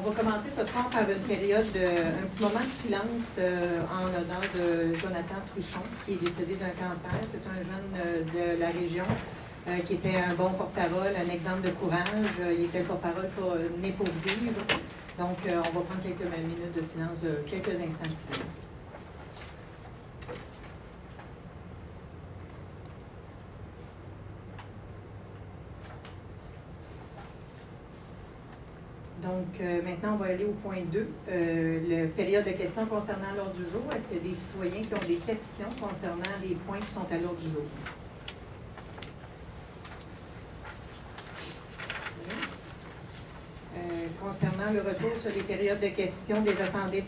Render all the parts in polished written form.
On va commencer ce soir par une période, un petit moment de silence en honneur de Jonathan Truchon, qui est décédé d'un cancer. C'est un jeune de la région qui était un bon porte-parole, un exemple de courage. Il était le porte-parole né pour vivre. Donc, on va prendre quelques minutes de silence, quelques instants de silence. Donc, maintenant, on va aller au point 2, la période de questions concernant l'ordre du jour. Est-ce qu'il y a des citoyens qui ont des questions concernant les points qui sont à l'ordre du jour? Concernant le retour sur les périodes de questions des assemblées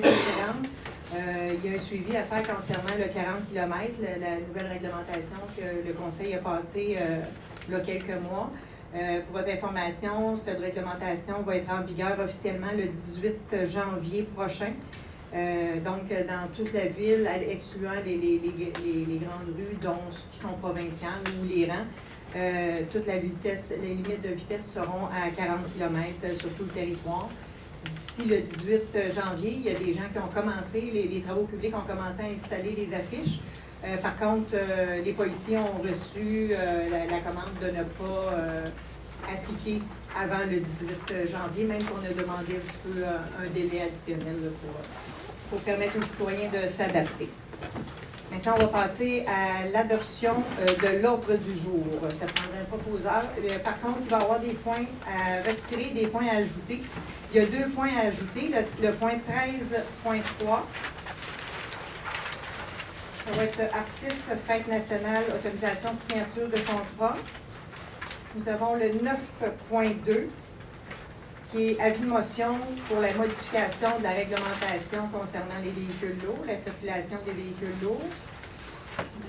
précédentes, il y a un suivi à faire concernant le 40 km, la nouvelle réglementation que le Conseil a passée il y a quelques mois. Pour votre information, cette réglementation va être en vigueur officiellement le 18 janvier prochain. Donc, dans toute la ville, excluant les grandes rues, dont ceux qui sont provinciales ou les rangs, toute la vitesse, les limites de vitesse seront à 40 km sur tout le territoire. D'ici le 18 janvier, il y a des gens qui ont commencé, les travaux publics ont commencé à installer des affiches. Par contre, les policiers ont reçu la commande de ne pas appliquer avant le 18 janvier, même qu'on a demandé un petit peu un délai additionnel là, pour permettre aux citoyens de s'adapter. Maintenant, on va passer à l'adoption de l'ordre du jour. Ça prendrait un proposeur. Par contre, il va y avoir des points à retirer, des points à ajouter. Il y a 2 points à ajouter. Le point 13.3. Ça va être artistes, fête nationale, autorisation de signature de contrat. Nous avons le 9.2, qui est avis de motion pour la modification de la réglementation concernant les véhicules lourds, la circulation des véhicules lourds.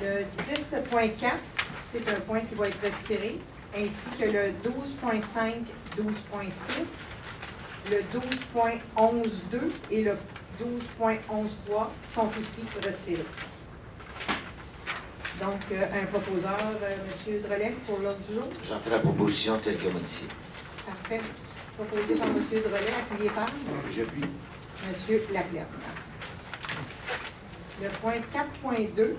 Le 10.4, c'est un point qui va être retiré, ainsi que le 12.5, 12.6, le 12.11.2 et le 12.11.3 sont aussi retirés. Donc, un proposeur, M. Drolet, pour l'ordre du jour. J'en fais la proposition telle que modifiée. Parfait. Proposé par M. Drolet, appuyé par J'appuie. M. Laplaine. Le point 4.2,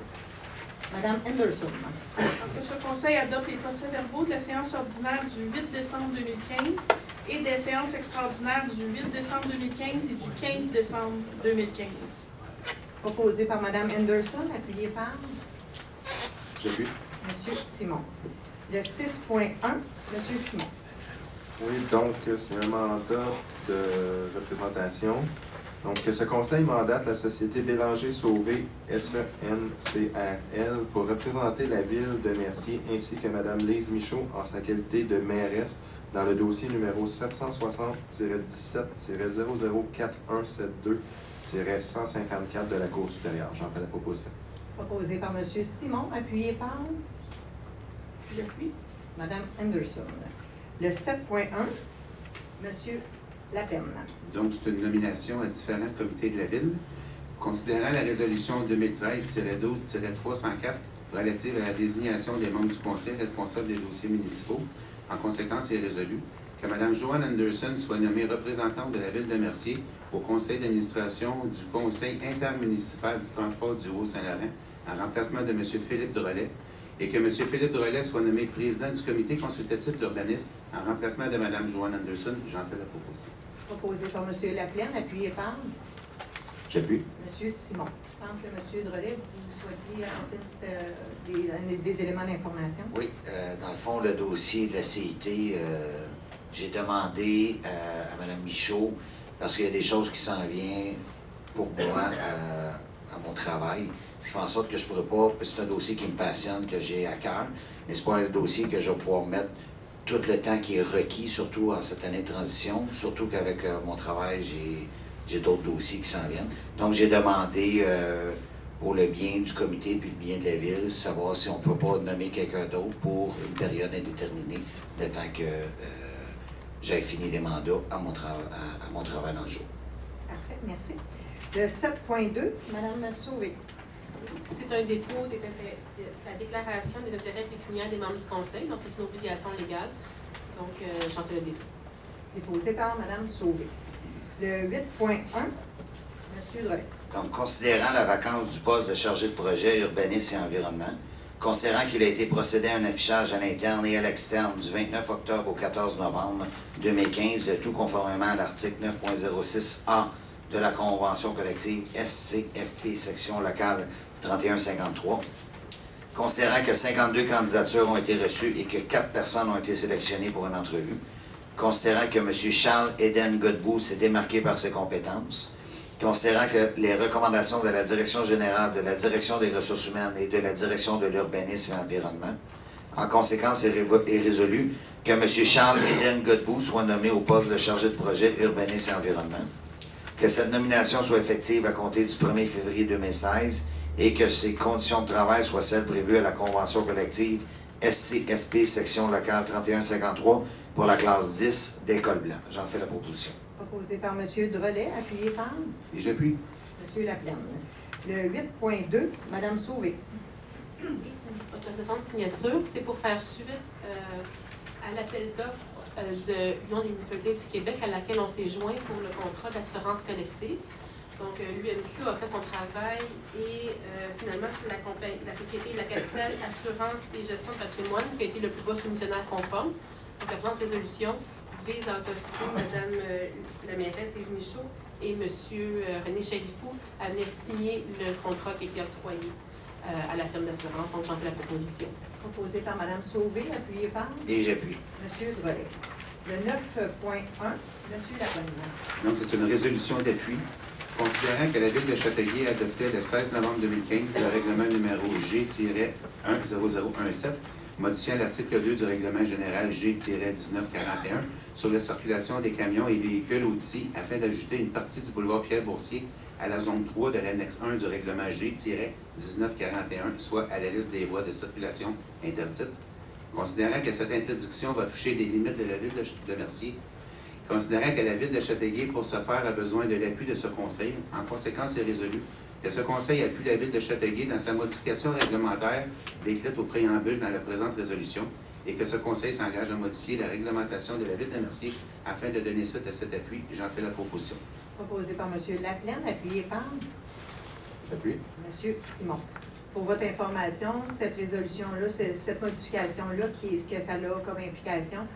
Mme Henderson. Que ce Conseil adopte les procès-verbaux de la séance ordinaire du 8 décembre 2015 et des séances extraordinaires du 8 décembre 2015 et du 15 décembre 2015. Proposé par Mme Henderson, appuyé par J'appuie. M. Simon. Le 6.1, M. Simon. Oui, donc c'est un mandat de représentation. Donc, ce conseil mandate la société Bélanger-Sauvé, SENCRL, pour représenter la ville de Mercier ainsi que Mme Lise Michaud en sa qualité de mairesse dans le dossier numéro 760-17-004172-154 de la Cour supérieure. J'en fais la proposition. Proposé par M. Simon, appuyé par J'appuie. Mme Henderson. Le 7.1, M. Laplaine. Donc, c'est une nomination à différents comités de la Ville. Considérant la résolution 2013-12-304 relative à la désignation des membres du Conseil responsables des dossiers municipaux, en conséquence, il est résolu que Mme Joanne Anderson soit nommée représentante de la Ville de Mercier au Conseil d'administration du Conseil intermunicipal du transport du Haut-Saint-Laurent, en remplacement de M. Philippe Drolet, et que M. Philippe Drolet soit nommé président du comité consultatif d'urbanisme en remplacement de Mme Joanne Anderson. J'en fais la proposition. Proposé par M. Laplaine, appuyé par J'appuie. M. Simon. Je pense que M. Drolet, vous souhaitiez apporter des éléments d'information. Oui, dans le fond, le dossier de la CIT, j'ai demandé à Mme Michaud, parce qu'il y a des choses qui s'en viennent pour moi à mon travail, ce qui fait en sorte que je ne pourrais pas, c'est un dossier qui me passionne, que j'ai à cœur, mais ce n'est pas un dossier que je vais pouvoir mettre tout le temps qui est requis, surtout en cette année de transition, surtout qu'avec mon travail, j'ai d'autres dossiers qui s'en viennent. Donc, j'ai demandé pour le bien du comité et le bien de la ville, savoir si on ne peut pas nommer quelqu'un d'autre pour une période indéterminée, le temps que j'ai fini les mandats à mon travail dans le jour. Parfait, merci. Le 7.2, Mme Sauvé. C'est un dépôt de la déclaration des intérêts pécuniaires des membres du Conseil, donc c'est une obligation légale. Donc, j'en fais le dépôt. Déposé par Mme Sauvé. Le 8.1, M. Drolet. Donc, considérant la vacance du poste de chargé de projet urbanisme et environnement, considérant qu'il a été procédé à un affichage à l'interne et à l'externe du 29 octobre au 14 novembre 2015, le tout conformément à l'article 9.06A de la Convention collective SCFP, section locale 3153, considérant que 52 candidatures ont été reçues et que 4 personnes ont été sélectionnées pour une entrevue, considérant que M. Charles Eden Godbout s'est démarqué par ses compétences, considérant que les recommandations de la Direction générale, de la Direction des ressources humaines et de la Direction de l'urbanisme et l'environnement, en conséquence, est résolu que M. Charles Eden Godbout soit nommé au poste de chargé de projet urbanisme et environnement, que cette nomination soit effective à compter du 1er février 2016 et que ses conditions de travail soient celles prévues à la Convention collective SCFP, section locale 3153, pour la classe 10 d'École Blanc. J'en fais la proposition. Proposé par M. Drolet, appuyé par Et j'appuie. M. Laplaine. Le 8.2, Mme Sauvé. Oui, c'est une autorisation de signature. C'est pour faire suite à l'appel d'offres de l'Union des municipalités du Québec à laquelle on s'est joint pour le contrat d'assurance collective. Donc, l'UMQ a fait son travail et finalement, c'est la Société de la Capitale Assurance et Gestion de patrimoine qui a été le plus bas soumissionnaire conforme. Donc, la présente résolution vise à autoriser Mme la mairesse Lise Michaud et M. René Chérifou à venir signer le contrat qui a été octroyé à la firme d'assurance. Donc, j'en fais la proposition. Proposé par Mme Sauvé, appuyé par Et j'appuie. M. Drolet. Le 9.1, M. Laplaine. Donc, c'est une résolution d'appui. Considérant que la Ville de Châteauguay a adopté le 16 novembre 2015 le règlement numéro G-10017, modifiant l'article 2 du règlement général G-1941 sur la circulation des camions et véhicules outils afin d'ajouter une partie du boulevard Pierre-Boursier à la zone 3 de l'annexe 1 du règlement G-1941, soit à la liste des voies de circulation interdites. Considérant que cette interdiction va toucher les limites de la Ville de Mercier, considérant que la Ville de Châteauguay, pour ce faire, a besoin de l'appui de ce Conseil, en conséquence, est résolu que ce Conseil appuie la Ville de Châteauguay dans sa modification réglementaire décrite au préambule dans la présente résolution et que ce Conseil s'engage à modifier la réglementation de la Ville de Mercier afin de donner suite à cet appui. J'en fais la proposition. Proposé par M. Laplaine, appuyé par J'appuie. M. Simon. Pour votre information, cette résolution-là, cette modification-là, ce que ça a comme implication,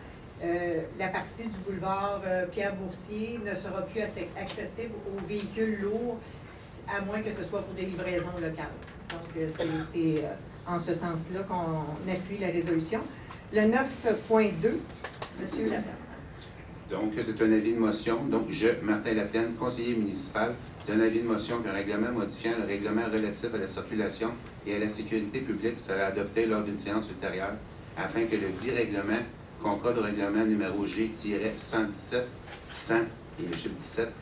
la partie du boulevard Pierre-Boursier ne sera plus accessible aux véhicules lourds, à moins que ce soit pour des livraisons locales. Donc, c'est en ce sens-là qu'on appuie la résolution. Le 9.2, M. Laplaine. Donc, c'est un avis de motion. Donc, je, Martin Laplaine, conseiller municipal, donne avis de motion qu'un règlement modifiant le règlement relatif à la circulation et à la sécurité publique sera adopté lors d'une séance ultérieure afin que le dit règlement concorde au règlement numéro G-117, 100 et le chiffre 17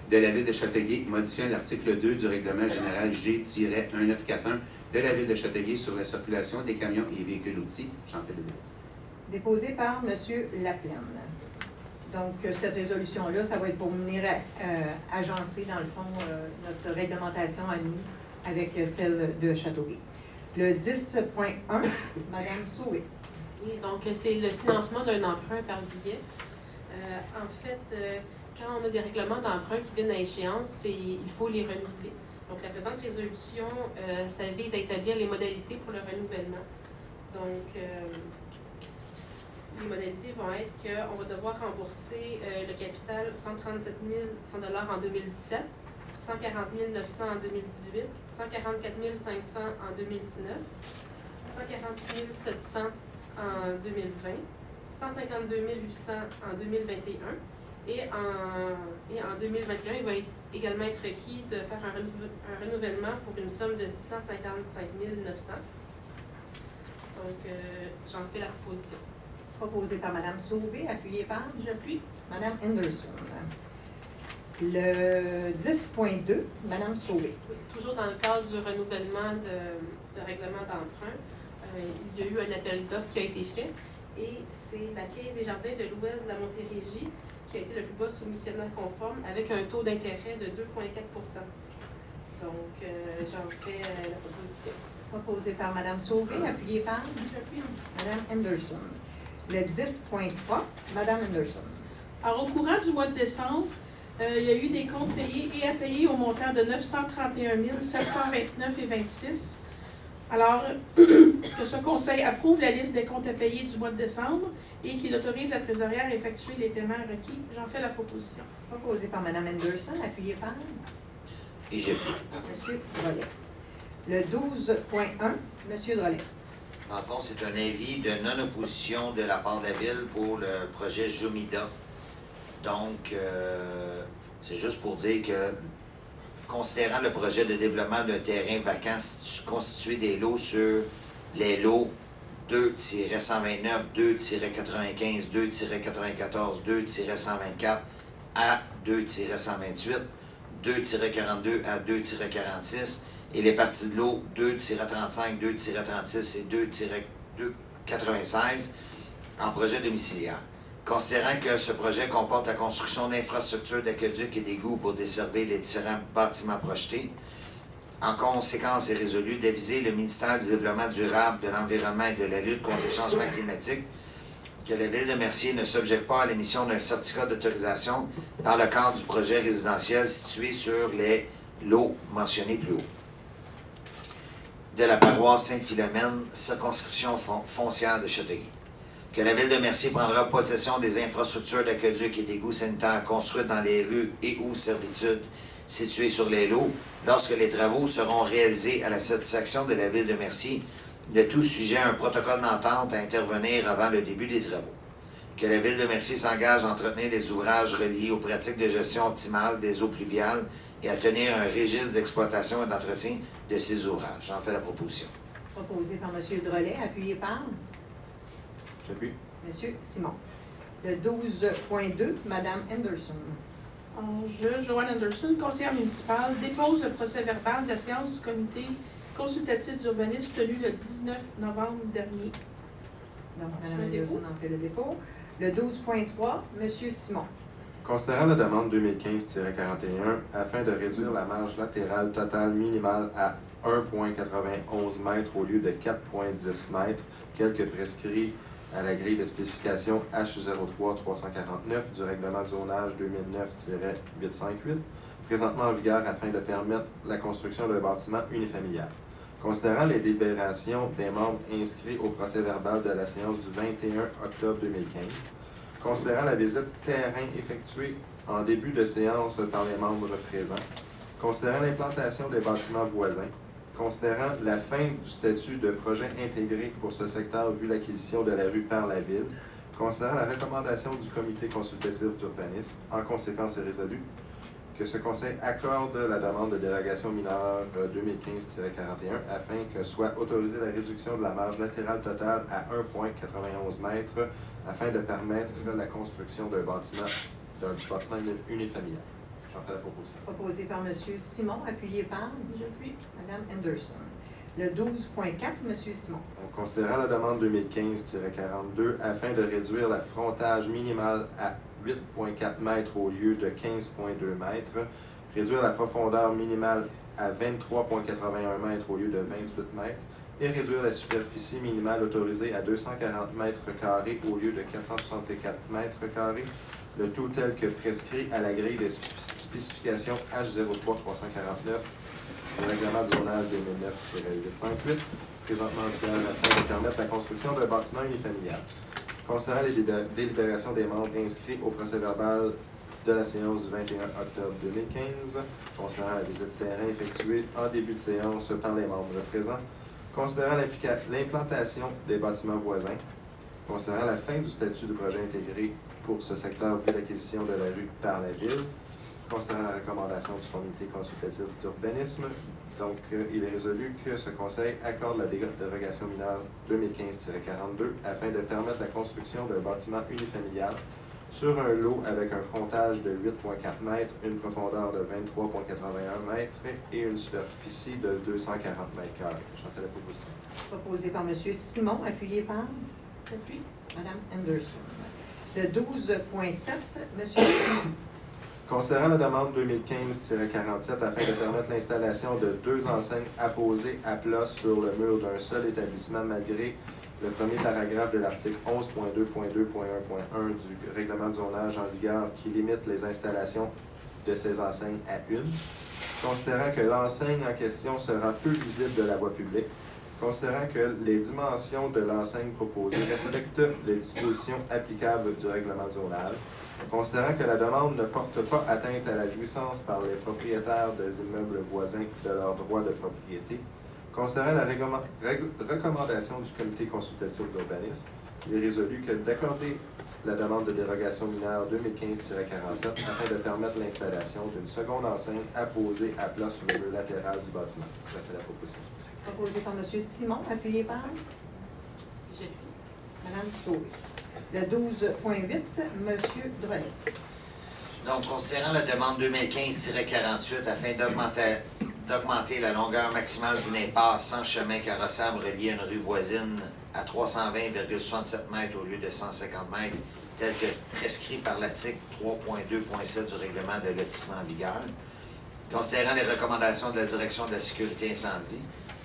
de la Ville de Châteauguay, modifiant l'article 2 du règlement général G-1941 de la Ville de Châteauguay sur la circulation des camions et véhicules outils. J'en fais le débat. Déposé par M. Laplaine. Donc, cette résolution-là, ça va être pour venir agencer, dans le fond, notre réglementation à nous avec celle de Châteauguay. Le 10.1, Mme Sauvé. Oui, donc c'est le financement d'un emprunt par billet. En fait, quand on a des règlements d'emprunt qui viennent à échéance, il faut les renouveler. Donc, la présente résolution, ça vise à établir les modalités pour le renouvellement. Donc, les modalités vont être qu'on va devoir rembourser le capital 137 100 en 2017, 140 900 en 2018, 144 500 en 2019, 148 700 en 2020, 152 800 en 2021 et en 2021, il va également être requis de faire un renouvellement pour une somme de 655 900. Donc, j'en fais la proposition. Proposé par Mme Sauvé, appuyé par J'appuie. Mme Henderson. Le 10.2, Mme Sauvé. Oui, toujours dans le cadre du renouvellement de règlement d'emprunt, il y a eu un appel d'offres qui a été fait et c'est la Caisse des Jardins de l'Ouest de la Montérégie qui a été le plus bas soumissionnaire conforme avec un taux d'intérêt de 2,4 %. Donc, j'en fais la proposition. Proposé par Mme Sauvé, appuyé par J'appuie. Mme Henderson. Le 10.3, Mme Henderson. Alors, au courant du mois de décembre, il y a eu des comptes payés et à payer au montant de 931 729,26 $. Alors, que ce conseil approuve la liste des comptes à payer du mois de décembre et qu'il autorise la trésorière à effectuer les paiements requis. J'en fais la proposition. Proposé par Mme Anderson, appuyé par Et j'ai M. Drolet. Le 12.1, M. Drolet. Dans le fond, c'est un avis de non-opposition de la part de la Ville pour le projet Jumida. Donc, c'est juste pour dire que, considérant le projet de développement d'un terrain vacant constitué des lots sur les lots 2-129, 2-95, 2-94, 2-124 à 2-128, 2-42 à 2-46 et les parties de l'eau 2-35, 2-36 et 2-96 en projet domiciliaire. Considérant que ce projet comporte la construction d'infrastructures d'aqueducs et d'égouts pour desservir les différents bâtiments projetés, en conséquence est résolu d'aviser le ministère du Développement durable, de l'Environnement et de la lutte contre les changements climatiques que la Ville de Mercier ne s'objecte pas à l'émission d'un certificat d'autorisation dans le cadre du projet résidentiel situé sur les lots mentionnés plus haut. De la paroisse Sainte-Philomène, circonscription foncière de Châteauguay. Que la Ville de Mercier prendra possession des infrastructures d'aqueducs et d'égouts sanitaires construites dans les rues et ou servitudes situées sur les lots lorsque les travaux seront réalisés à la satisfaction de la Ville de Mercier, de tout sujet à un protocole d'entente à intervenir avant le début des travaux. Que la Ville de Mercier s'engage à entretenir des ouvrages reliés aux pratiques de gestion optimale des eaux pluviales et à tenir un registre d'exploitation et d'entretien de ces ouvrages. J'en fais la proposition. Proposé par M. Drolet, appuyé par J'appuie. M. Simon. Le 12.2, Mme Anderson. Je, Joanne Anderson, conseillère municipale, dépose le procès-verbal de la séance du comité consultatif d'urbanisme tenue le 19 novembre dernier. Donc, Mme Anderson en fait le dépôt. Le 12.3, M. Simon. Considérant la demande 2015-41, afin de réduire la marge latérale totale minimale à 1,91 m au lieu de 4,10 m, tel que prescrit à la grille de spécification H03-349 du règlement de zonage 2009-858, présentement en vigueur afin de permettre la construction d'un bâtiment unifamilial. Considérant les délibérations des membres inscrits au procès-verbal de la séance du 21 octobre 2015, considérant la visite terrain effectuée en début de séance par les membres présents, considérant l'implantation des bâtiments voisins, considérant la fin du statut de projet intégré pour ce secteur vu l'acquisition de la rue par la Ville, considérant la recommandation du comité consultatif d'urbanisme, en conséquence est résolu que ce conseil accorde la demande de dérogation mineure 2015-41 afin que soit autorisée la réduction de la marge latérale totale à 1,91 m afin de permettre la construction d'un bâtiment unifamilial. J'en fais la proposition. Proposé par M. Simon, appuyé par J'appuie. Mme Anderson. Le 12.4, M. Simon. Donc, considérant la demande 2015-42 afin de réduire la frontage minimale à 8,4 m au lieu de 15,2 m, réduire la profondeur minimale à 23,81 m au lieu de 28 m et réduire la superficie minimale autorisée à 240 m² au lieu de 464 m², le tout tel que prescrit à la grille des spécifications H03-349 du règlement du zonage 2009-858, présentement en vigueur afin de permettre la construction d'un bâtiment unifamilial. Considérant les délibérations des membres inscrits au procès-verbal de la séance du 21 octobre 2015, considérant la visite terrain effectuée en début de séance par les membres présents, considérant l'implantation des bâtiments voisins, considérant la fin du statut de projet intégré pour ce secteur vu l'acquisition de la rue par la Ville, considérant la recommandation du comité consultatif d'urbanisme, donc il est résolu que ce conseil accorde la dérogation mineure 2015-42 afin de permettre la construction d'un bâtiment unifamilial sur un lot avec un frontage de 8,4 m, une profondeur de 23,81 m et une superficie de 240 m². J'en fais la proposition. Proposé par M. Simon, appuyé par J'appuie. Mme Anderson. Le 12.7, M. Simon. Considérant la demande 2015-47 afin de permettre l'installation de 2 enseignes apposées à plat sur le mur d'un seul établissement malgré le premier paragraphe de l'article 11.2.2.1.1 du règlement de zonage en vigueur qui limite les installations de ces enseignes à une. Considérant que l'enseigne en question sera peu visible de la voie publique. Considérant que les dimensions de l'enseigne proposée respectent les dispositions applicables du règlement de zonage. Considérant que la demande ne porte pas atteinte à la jouissance par les propriétaires des immeubles voisins de leurs droits de propriété. Considérant la recommandation du comité consultatif d'urbanisme, il est résolu que d'accorder la demande de dérogation mineure 2015-47 afin de permettre l'installation d'une seconde enseigne apposée à plat sur le mur latéral du bâtiment. Je fais la proposition. Proposé par M. Simon, appuyé par J'appuie. Mme Sauvé. Le 12.8, M. Drolet. Donc, considérant la demande 2015-48 afin d'augmenter la longueur maximale d'une impasse sans chemin carrossable reliée à une rue voisine à 320,67 mètres au lieu de 150 mètres, tel que prescrit par l'article 3.2.7 du règlement de lotissement en vigueur. Considérant les recommandations de la Direction de la sécurité incendie,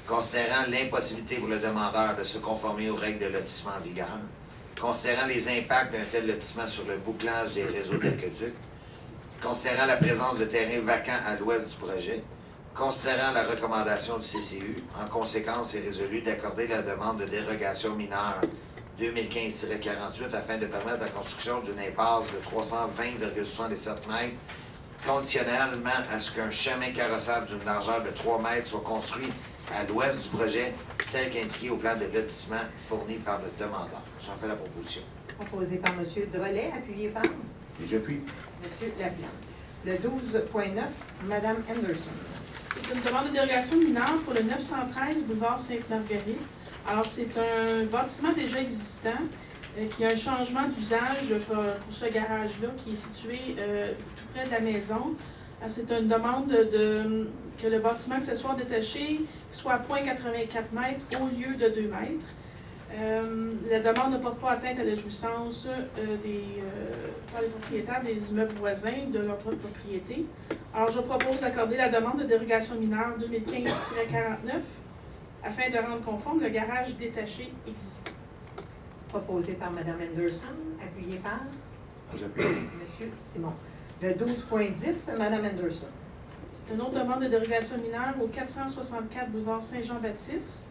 considérant l'impossibilité pour le demandeur de se conformer aux règles de lotissement en vigueur, considérant les impacts d'un tel lotissement sur le bouclage des réseaux d'aqueduc, considérant la présence de terrains vacants à l'ouest du projet, considérant la recommandation du CCU, en conséquence, est résolu d'accorder la demande de dérogation mineure 2015-48 afin de permettre la construction d'une impasse de 320,77 mètres, conditionnellement à ce qu'un chemin carrossable d'une largeur de 3 mètres soit construit à l'ouest du projet, tel qu'indiqué au plan de lotissement fourni par le demandeur. J'en fais la proposition. Proposé par M. Drolet, appuyé par Et j'appuie. M. Laplante. Le 12.9, Mme Anderson. C'est une demande de dérogation mineure pour le 913 boulevard Sainte-Marguerite. Alors, c'est un bâtiment déjà existant qui a un changement d'usage pour ce garage-là qui est situé tout près de la maison. C'est une demande que le bâtiment accessoire détaché soit à 0,84 mètres au lieu de 2 mètres. La demande ne porte pas atteinte à la jouissance par les propriétaires des immeubles voisins de leur droit de propriété. Alors, je propose d'accorder la demande de dérogation mineure 2015-49 afin de rendre conforme le garage détaché existant. Proposé par Mme Anderson, appuyé par J'appuie. M. Simon. Le 12.10, Mme Anderson. C'est une autre demande de dérogation mineure au 464 boulevard Saint-Jean-Baptiste.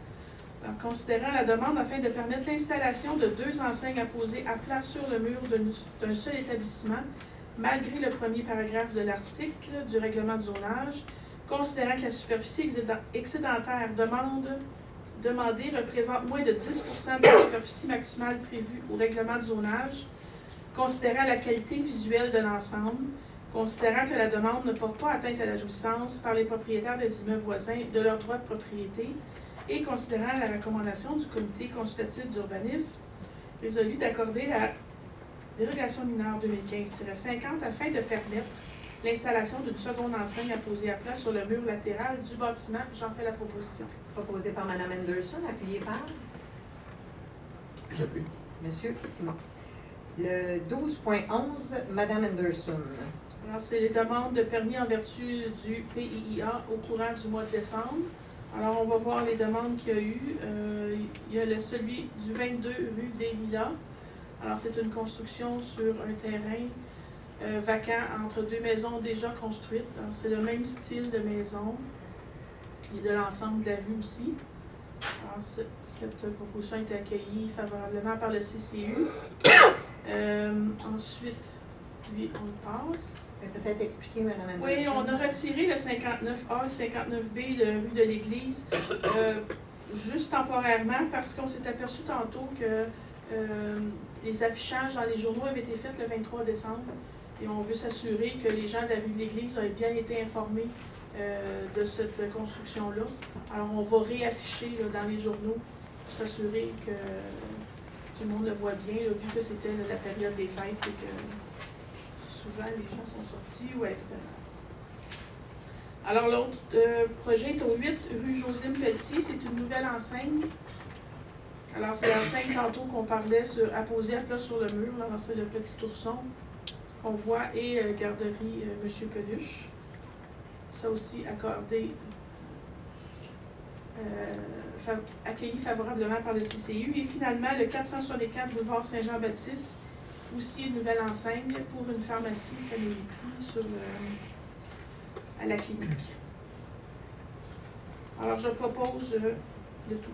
Alors, considérant la demande afin de permettre l'installation de 2 enseignes apposées à plat sur le mur d'un seul établissement, malgré le premier paragraphe de l'article du règlement de zonage, considérant que la superficie excédentaire demandée représente moins de 10 de la superficie maximale prévue au règlement de zonage, considérant la qualité visuelle de l'ensemble, considérant que la demande ne porte pas atteinte à la jouissance par les propriétaires des immeubles voisins de leur droit de propriété, et considérant la recommandation du comité consultatif d'urbanisme, résolu d'accorder la dérogation mineure 2015-50 afin de permettre l'installation d'une seconde enseigne apposée à plat sur le mur latéral du bâtiment. J'en fais la proposition. Proposé par Mme Anderson, appuyé par J'appuie. M. Simon. Le 12.11, Mme Anderson. Alors, c'est les demandes de permis en vertu du PIIA au courant du mois de décembre. Alors, on va voir les demandes qu'il y a eu. Il y a celui du 22 rue des Lilas. Alors, c'est une construction sur un terrain vacant entre 2 maisons déjà construites. Alors, c'est le même style de maison et de l'ensemble de la rue aussi. Alors, cette proposition a été accueillie favorablement par le CCU. Ensuite, lui, on le passe. Peut-être expliquer, Mme Anderson. Oui, on a retiré le 59A et 59B de rue de l'Église, juste temporairement, parce qu'on s'est aperçu tantôt que les affichages dans les journaux avaient été faits le 23 décembre. Et on veut s'assurer que les gens de la rue de l'Église ont bien été informés de cette construction-là. Alors, on va réafficher là, dans les journaux pour s'assurer que tout le monde le voit bien, là, vu que c'était la période des fêtes et que souvent les gens sont sortis ou à l'extérieur. Alors, l'autre projet est au 8 rue Josime Pelletier. C'est une nouvelle enseigne. Alors, c'est l'enseigne tantôt qu'on parlait apposée à plat sur le mur. Alors, c'est le petit ourson convoi et garderie M. Peluche. Ça aussi accordé, accueilli favorablement par le CCU. Et finalement, le 464 boulevard Saint-Jean-Baptiste, aussi une nouvelle enseigne pour une pharmacie Family Prix à la clinique. Alors, je propose de tout.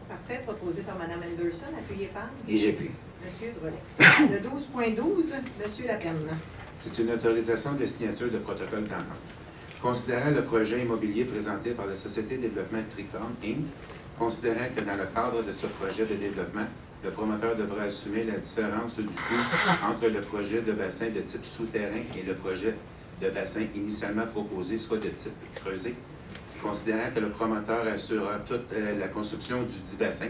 Parfait, proposé par Mme Anderson, appuyé par Et j'ai pu. M. Drolet. Le 12.12, M. Laplaine. C'est une autorisation de signature de protocole d'entente. Considérant le projet immobilier présenté par la Société de développement Tricorne, Inc., considérant que dans le cadre de ce projet de développement, le promoteur devra assumer la différence du coût entre le projet de bassin de type souterrain et le projet de bassin initialement proposé, soit de type creusé, considérant que le promoteur assurera toute la construction du dit bassin,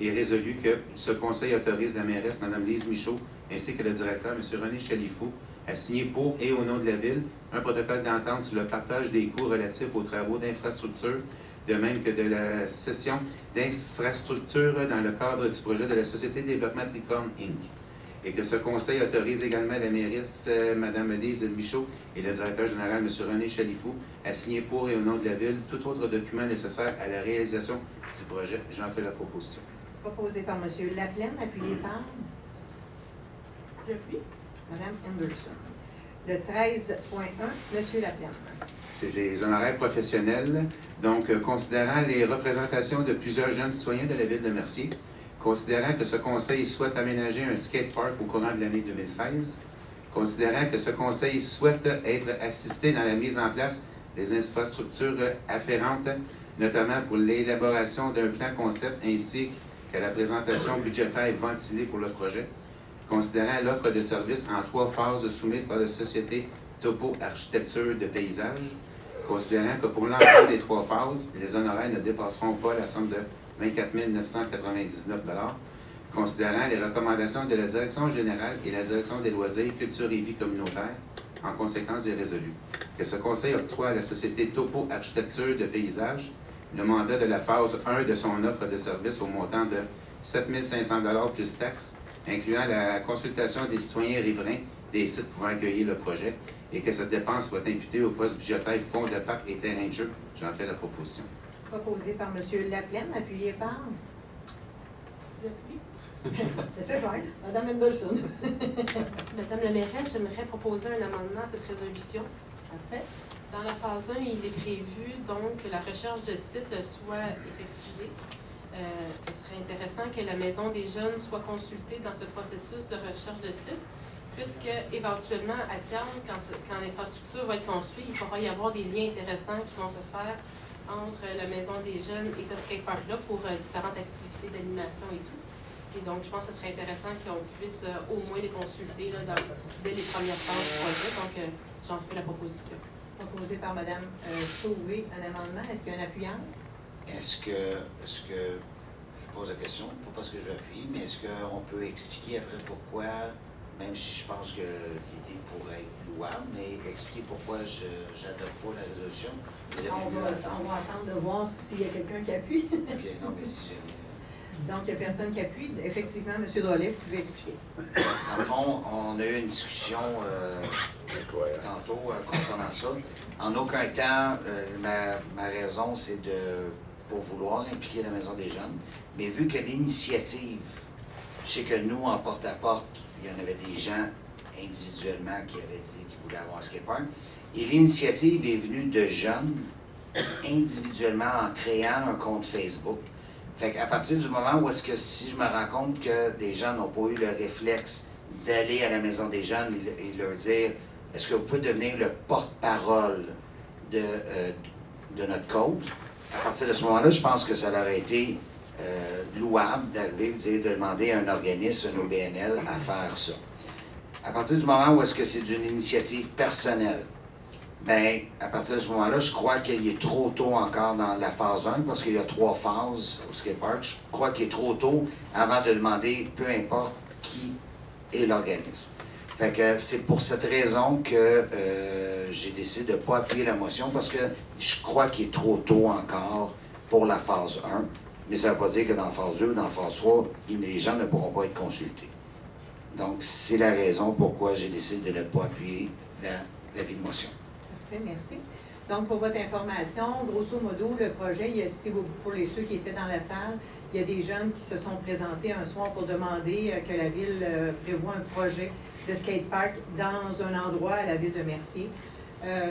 est résolu que ce conseil autorise la mairesse, Mme Lise Michaud, ainsi que le directeur, M. René Chalifou, à signer pour et au nom de la Ville un protocole d'entente sur le partage des coûts relatifs aux travaux d'infrastructure, de même que de la cession d'infrastructures dans le cadre du projet de la Société de développement Tricorne, Inc. Et que ce conseil autorise également la mairesse, Mme Lise Michaud, et le directeur général, M. René Chalifou, à signer pour et au nom de la Ville tout autre document nécessaire à la réalisation du projet. J'en fais la proposition. Proposé par M. Laplaine, appuyé par J'appuie. Mme Anderson. Le 13.1, M. Laplaine. C'est des honoraires professionnels. Donc, considérant les représentations de plusieurs jeunes citoyens de la Ville de Mercier, considérant que ce conseil souhaite aménager un skatepark au courant de l'année 2016, considérant que ce conseil souhaite être assisté dans la mise en place des infrastructures afférentes, notamment pour l'élaboration d'un plan concept ainsi qu'à la présentation budgétaire ventilée pour le projet, considérant l'offre de services en 3 phases soumises par la Société Topo Architecture de Paysage, considérant que pour l'ensemble des 3 phases, les honoraires ne dépasseront pas la somme de 24 999 $, considérant les recommandations de la Direction générale et la Direction des loisirs, culture et vie communautaire, en conséquence est résolu que ce conseil octroie à la Société Topo Architecture de Paysage le mandat de la phase 1 de son offre de service au montant de 7 500 $ plus taxes, incluant la consultation des citoyens riverains des sites pouvant accueillir le projet, et que cette dépense soit imputée au poste budgétaire Fonds de parc et terrain de jeu. J'en fais la proposition. Proposé par M. Laplaine, appuyé par J'appuie. C'est vrai, Mme Anderson. Madame la mairesse, j'aimerais proposer un amendement à cette résolution. Parfait. Dans la phase 1, il est prévu donc que la recherche de site soit effectuée. Ce serait intéressant que la Maison des jeunes soit consultée dans ce processus de recherche de site, puisque éventuellement, à terme, quand l'infrastructure va être construite, il pourra y avoir des liens intéressants qui vont se faire entre la Maison des jeunes et ce skatepark-là pour différentes activités d'animation et tout. Et donc, je pense que ce serait intéressant qu'on puisse au moins les consulter là, dès les premières phases du projet. Donc, j'en fais la proposition. Proposé par Mme Sauvé, un amendement. Est-ce qu'il y a un appuyant? Est-ce que, je pose la question, pas parce que j'appuie, mais est-ce qu'on peut expliquer après pourquoi, même si je pense que l'idée pourrait être louable, mais expliquer pourquoi je n'adopte pas la résolution? Vous avez On lu va la fin? attendre de voir s'il y a quelqu'un qui appuie. Ok, non, mais si jamais. Donc, il n'y a personne qui appuie. Effectivement, M. Drolet, vous pouvez expliquer. Dans le fond, on a eu une discussion tantôt concernant ça. En aucun temps, ma raison, c'est de pour vouloir impliquer la Maison des jeunes. Mais vu que l'initiative, je sais que nous, en porte-à-porte, il y en avait des gens individuellement qui avaient dit qu'ils voulaient avoir un skatepark. Et l'initiative est venue de jeunes individuellement en créant un compte Facebook. Fait qu'à partir du moment où est-ce que si je me rends compte que des gens n'ont pas eu le réflexe d'aller à la Maison des jeunes et leur dire « Est-ce que vous pouvez devenir le porte-parole de notre cause? » À partir de ce moment-là, je pense que ça aurait été louable d'arriver de demander à un organisme, un OBNL, à faire ça. À partir du moment où est-ce que c'est d'une initiative personnelle, bien, à partir de ce moment-là, je crois qu'il est trop tôt encore dans la phase 1, parce qu'il y a 3 phases au skatepark. Je crois qu'il est trop tôt avant de demander, peu importe qui est l'organisme. Fait que c'est pour cette raison que j'ai décidé de ne pas appuyer la motion, parce que je crois qu'il est trop tôt encore pour la phase 1. Mais ça ne veut pas dire que dans la phase 2 ou dans la phase 3, les gens ne pourront pas être consultés. Donc, c'est la raison pourquoi j'ai décidé de ne pas appuyer l'avis de motion. Parfait, merci. Donc, pour votre information, grosso modo, le projet, pour ceux qui étaient dans la salle, il y a des jeunes qui se sont présentés un soir pour demander que la Ville prévoie un projet de skatepark dans un endroit à la Ville de Mercier.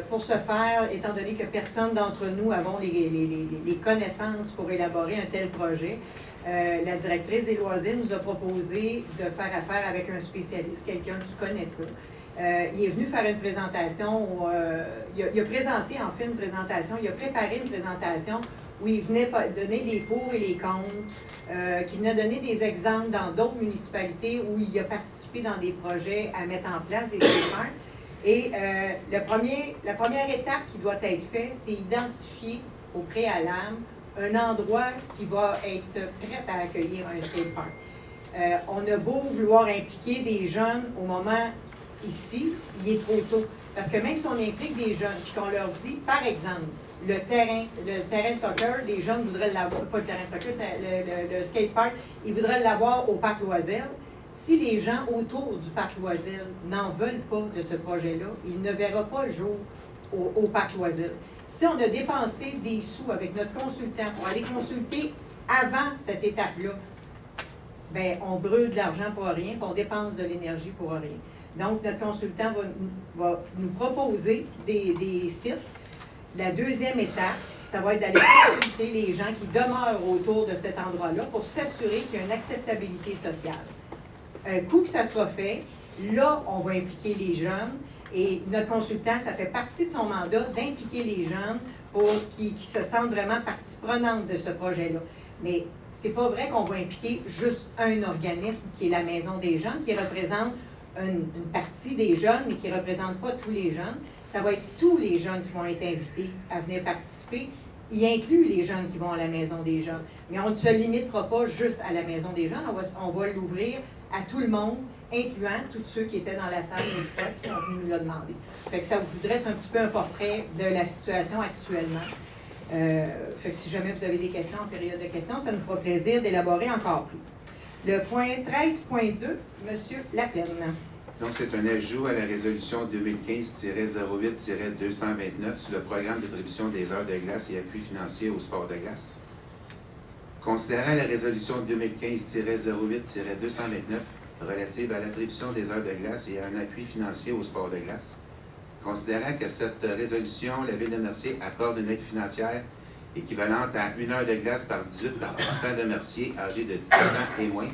Pour ce faire, étant donné que personne d'entre nous avons les connaissances pour élaborer un tel projet, la directrice des loisirs nous a proposé de faire affaire avec un spécialiste, quelqu'un qui connaît ça. Il est venu faire une présentation, il a présenté en fait une présentation, il a préparé une présentation où il venait donner les pour et les contre, qui venait donner des exemples dans d'autres municipalités où il a participé dans des projets à mettre en place des skateparks. Et la première étape qui doit être faite, c'est identifier au préalable un endroit qui va être prêt à accueillir un skatepark. On a beau vouloir impliquer des jeunes au moment ici, il est trop tôt. Parce que même si on implique des jeunes, puis qu'on leur dit, par exemple, le terrain de soccer, les jeunes voudraient l'avoir, pas le terrain de soccer, le skatepark, ils voudraient l'avoir au parc Loiselle. Si les gens autour du parc Loiselle n'en veulent pas de ce projet-là, il ne verra pas le jour au parc Loiselle. Si on a dépensé des sous avec notre consultant pour aller consulter avant cette étape-là, bien, on brûle de l'argent pour rien, puis on dépense de l'énergie pour rien. Donc, notre consultant va nous proposer des sites. La deuxième étape, ça va être d'aller consulter les gens qui demeurent autour de cet endroit-là pour s'assurer qu'il y a une acceptabilité sociale. Un coup que ça sera fait, là, on va impliquer les jeunes et notre consultant, ça fait partie de son mandat d'impliquer les jeunes pour qu'ils se sentent vraiment partie prenante de ce projet-là. Mais c'est pas vrai qu'on va impliquer juste un organisme qui est la Maison des jeunes, qui représente une partie des jeunes, mais qui ne représente pas tous les jeunes. Ça va être tous les jeunes qui vont être invités à venir participer. Il inclut les jeunes qui vont à la Maison des jeunes. Mais on ne se limitera pas juste à la Maison des jeunes, on va l'ouvrir à tout le monde, incluant tous ceux qui étaient dans la salle une fois, qui sont venus nous le demander. Fait que ça vous dresse un petit peu un portrait de la situation actuellement. Fait que si jamais vous avez des questions en période de questions, ça nous fera plaisir d'élaborer encore plus. Le point 13.2, M. Laplaine. Donc, c'est un ajout à la résolution 2015-08-229 sur le programme d'attribution des heures de glace et appui financier au sport de glace. Considérant la résolution 2015-08-229 relative à l'attribution des heures de glace et à un appui financier au sport de glace, considérant que cette résolution, la Ville de Mercier accorde une aide financière équivalente à 1 heure de glace par 18 participants de Mercier âgés de 17 ans et moins,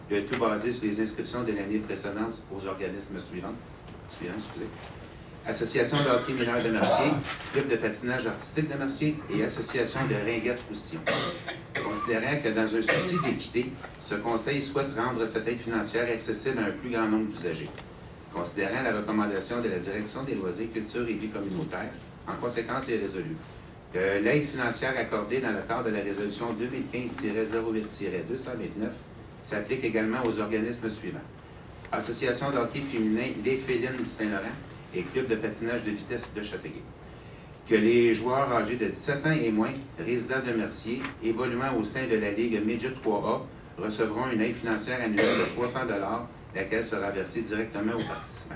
le tout basé sur les inscriptions de l'année précédente aux organismes suivants. Association de hockey mineur de Mercier, Club de patinage artistique de Mercier et Association de Ringuette-Roussillon. Considérant que dans un souci d'équité, ce conseil souhaite rendre cette aide financière accessible à un plus grand nombre d'usagers. Considérant la recommandation de la Direction des loisirs, culture et vie communautaire, en conséquence, il est résolu que l'aide financière accordée dans le cadre de la résolution 2015-08-229 s'applique également aux organismes suivants. Association de hockey féminin Les Félines du Saint-Laurent et Club de patinage de vitesse de Châteauguay. Que les joueurs âgés de 17 ans et moins, résidents de Mercier, évoluant au sein de la Ligue Midget 3A, recevront une aide financière annuelle de 300 $, laquelle sera versée directement aux participants.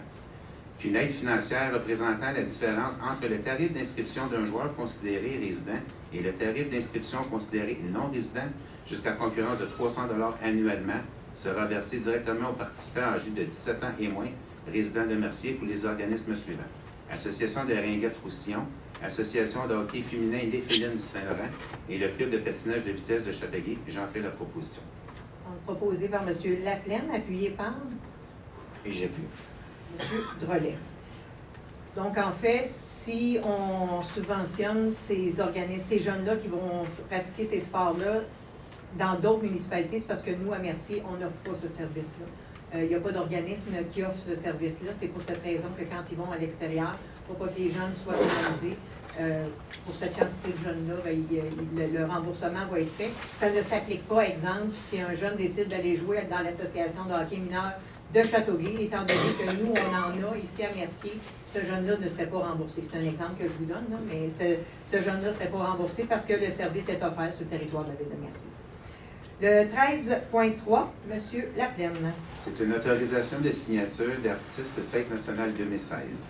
Qu'une aide financière représentant la différence entre le tarif d'inscription d'un joueur considéré résident et le tarif d'inscription considéré non résident, jusqu'à concurrence de 300 $ annuellement, sera versée directement aux participants âgés de 17 ans et moins, résidents de Mercier, pour les organismes suivants. Association de Ringuette-Roussillon, Association de hockey féminin Les Félines du Saint-Laurent et le Club de patinage de vitesse de Châteauguay. J'en fais la proposition. Proposé par M. Laplaine, appuyé par Et j'ai pu. M. Drolet. Donc, en fait, si on subventionne ces organismes, ces jeunes-là qui vont pratiquer ces sports-là dans d'autres municipalités, c'est parce que nous, à Mercier, on n'offre pas ce service-là. Il n'y a pas d'organisme qui offre ce service-là. C'est pour cette raison que quand ils vont à l'extérieur, pour pas que les jeunes soient pénalisés, pour cette quantité de jeunes-là, le remboursement va être fait. Ça ne s'applique pas, exemple, si un jeune décide d'aller jouer dans l'association de hockey mineur de Châteauguay, étant donné que nous, on en a ici à Mercier, ce jeune-là ne serait pas remboursé. C'est un exemple que je vous donne, là, mais ce jeune-là ne serait pas remboursé parce que le service est offert sur le territoire de la Ville de Mercier. Le 13.3, M. Laplaine. C'est une autorisation de signature d'artistes Fête nationale 2016.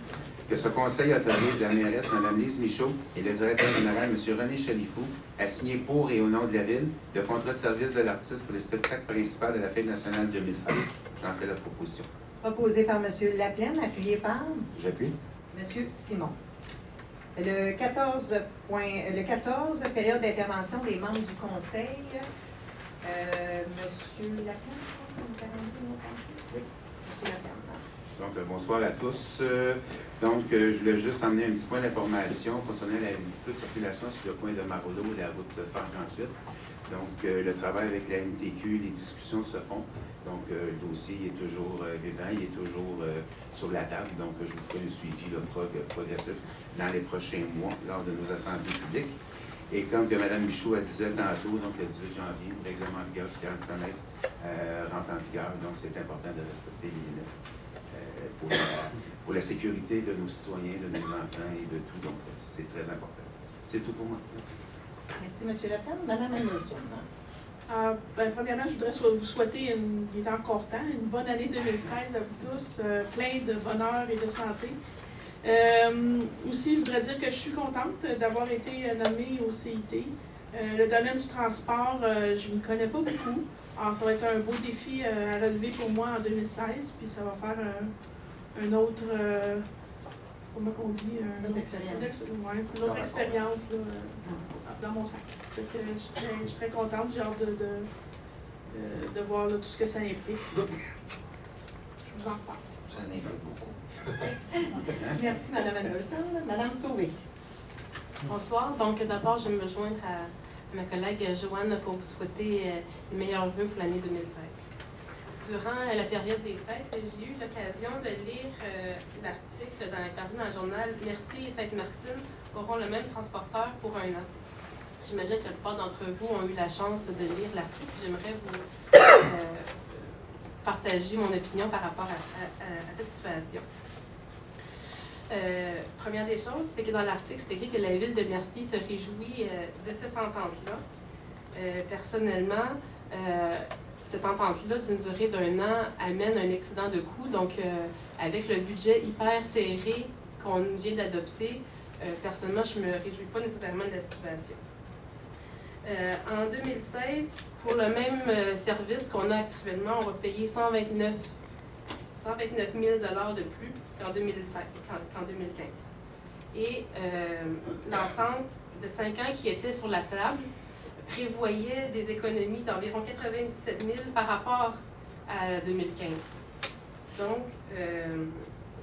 Que ce conseil autorise la mairesse Mme Lise Michaud et le directeur général M. René Chalifou à signer pour et au nom de la Ville le contrat de service de l'artiste pour le spectacle principal de la Fête nationale 2016. J'en fais la proposition. Proposé par M. Laplaine, appuyé par J'appuie. M. Simon. Le 14, période d'intervention des membres du conseil. Monsieur Laplaine, je pense qu'on t'a rendu une autre pensée. Oui. Monsieur Laplaine. Donc, bonsoir à tous. Je voulais juste emmener un petit point d'information concernant la flux de circulation sur le coin de Marolo et la route 138. Donc, le travail avec la MTQ, les discussions se font. Donc, le dossier est toujours vivant, il est toujours sur la table. Donc, je vous ferai un suivi progressif dans les prochains mois lors de nos assemblées publiques. Et comme que Mme Michaud disait tantôt, donc le 18 janvier, le règlement en vigueur du 40 km rentre en vigueur. Donc, c'est important de respecter les limites pour la sécurité de nos citoyens, de nos enfants et de tout. Donc, c'est très important. C'est tout pour moi. Merci. Merci, M. Laplaine. Mme Anderson. Premièrement, je voudrais vous souhaiter, il est encore temps, une bonne année 2016 à vous tous, plein de bonheur et de santé. Aussi, je voudrais dire que je suis contente d'avoir été nommée au CIT. Le domaine du transport, je ne connais pas beaucoup. Alors, ça va être un beau défi à relever pour moi en 2016, puis ça va faire un autre, comment on dit? Une autre expérience. Une autre expérience là, dans mon sac. Je suis très contente, j'ai hâte de voir là, tout ce que ça implique. Je vous en parle. Ça n'implique beaucoup. Merci, Mme Anderson. Mme Sauvé. Bonsoir. Donc, d'abord, je vais me joindre à ma collègue Joanne pour vous souhaiter les meilleurs vœux pour l'année 2016. Durant la période des fêtes, j'ai eu l'occasion de lire l'article paru dans le journal « Mercier et Sainte-Martine auront le même transporteur pour un an ». J'imagine que la plupart d'entre vous ont eu la chance de lire l'article. J'aimerais vous partager mon opinion par rapport à cette situation. Première des choses, c'est que dans l'article, c'est écrit que la ville de Mercier se réjouit de cette entente-là. Personnellement, cette entente-là, d'une durée d'un an, amène un excédent de coûts. Donc, avec le budget hyper serré qu'on vient d'adopter, personnellement, je ne me réjouis pas nécessairement de la situation. En 2016, pour le même service qu'on a actuellement, on va payer 129 000 $ de plus qu'en 2015. Et l'entente de 5 ans qui était sur la table prévoyait des économies d'environ 97 000 par rapport à 2015. Donc,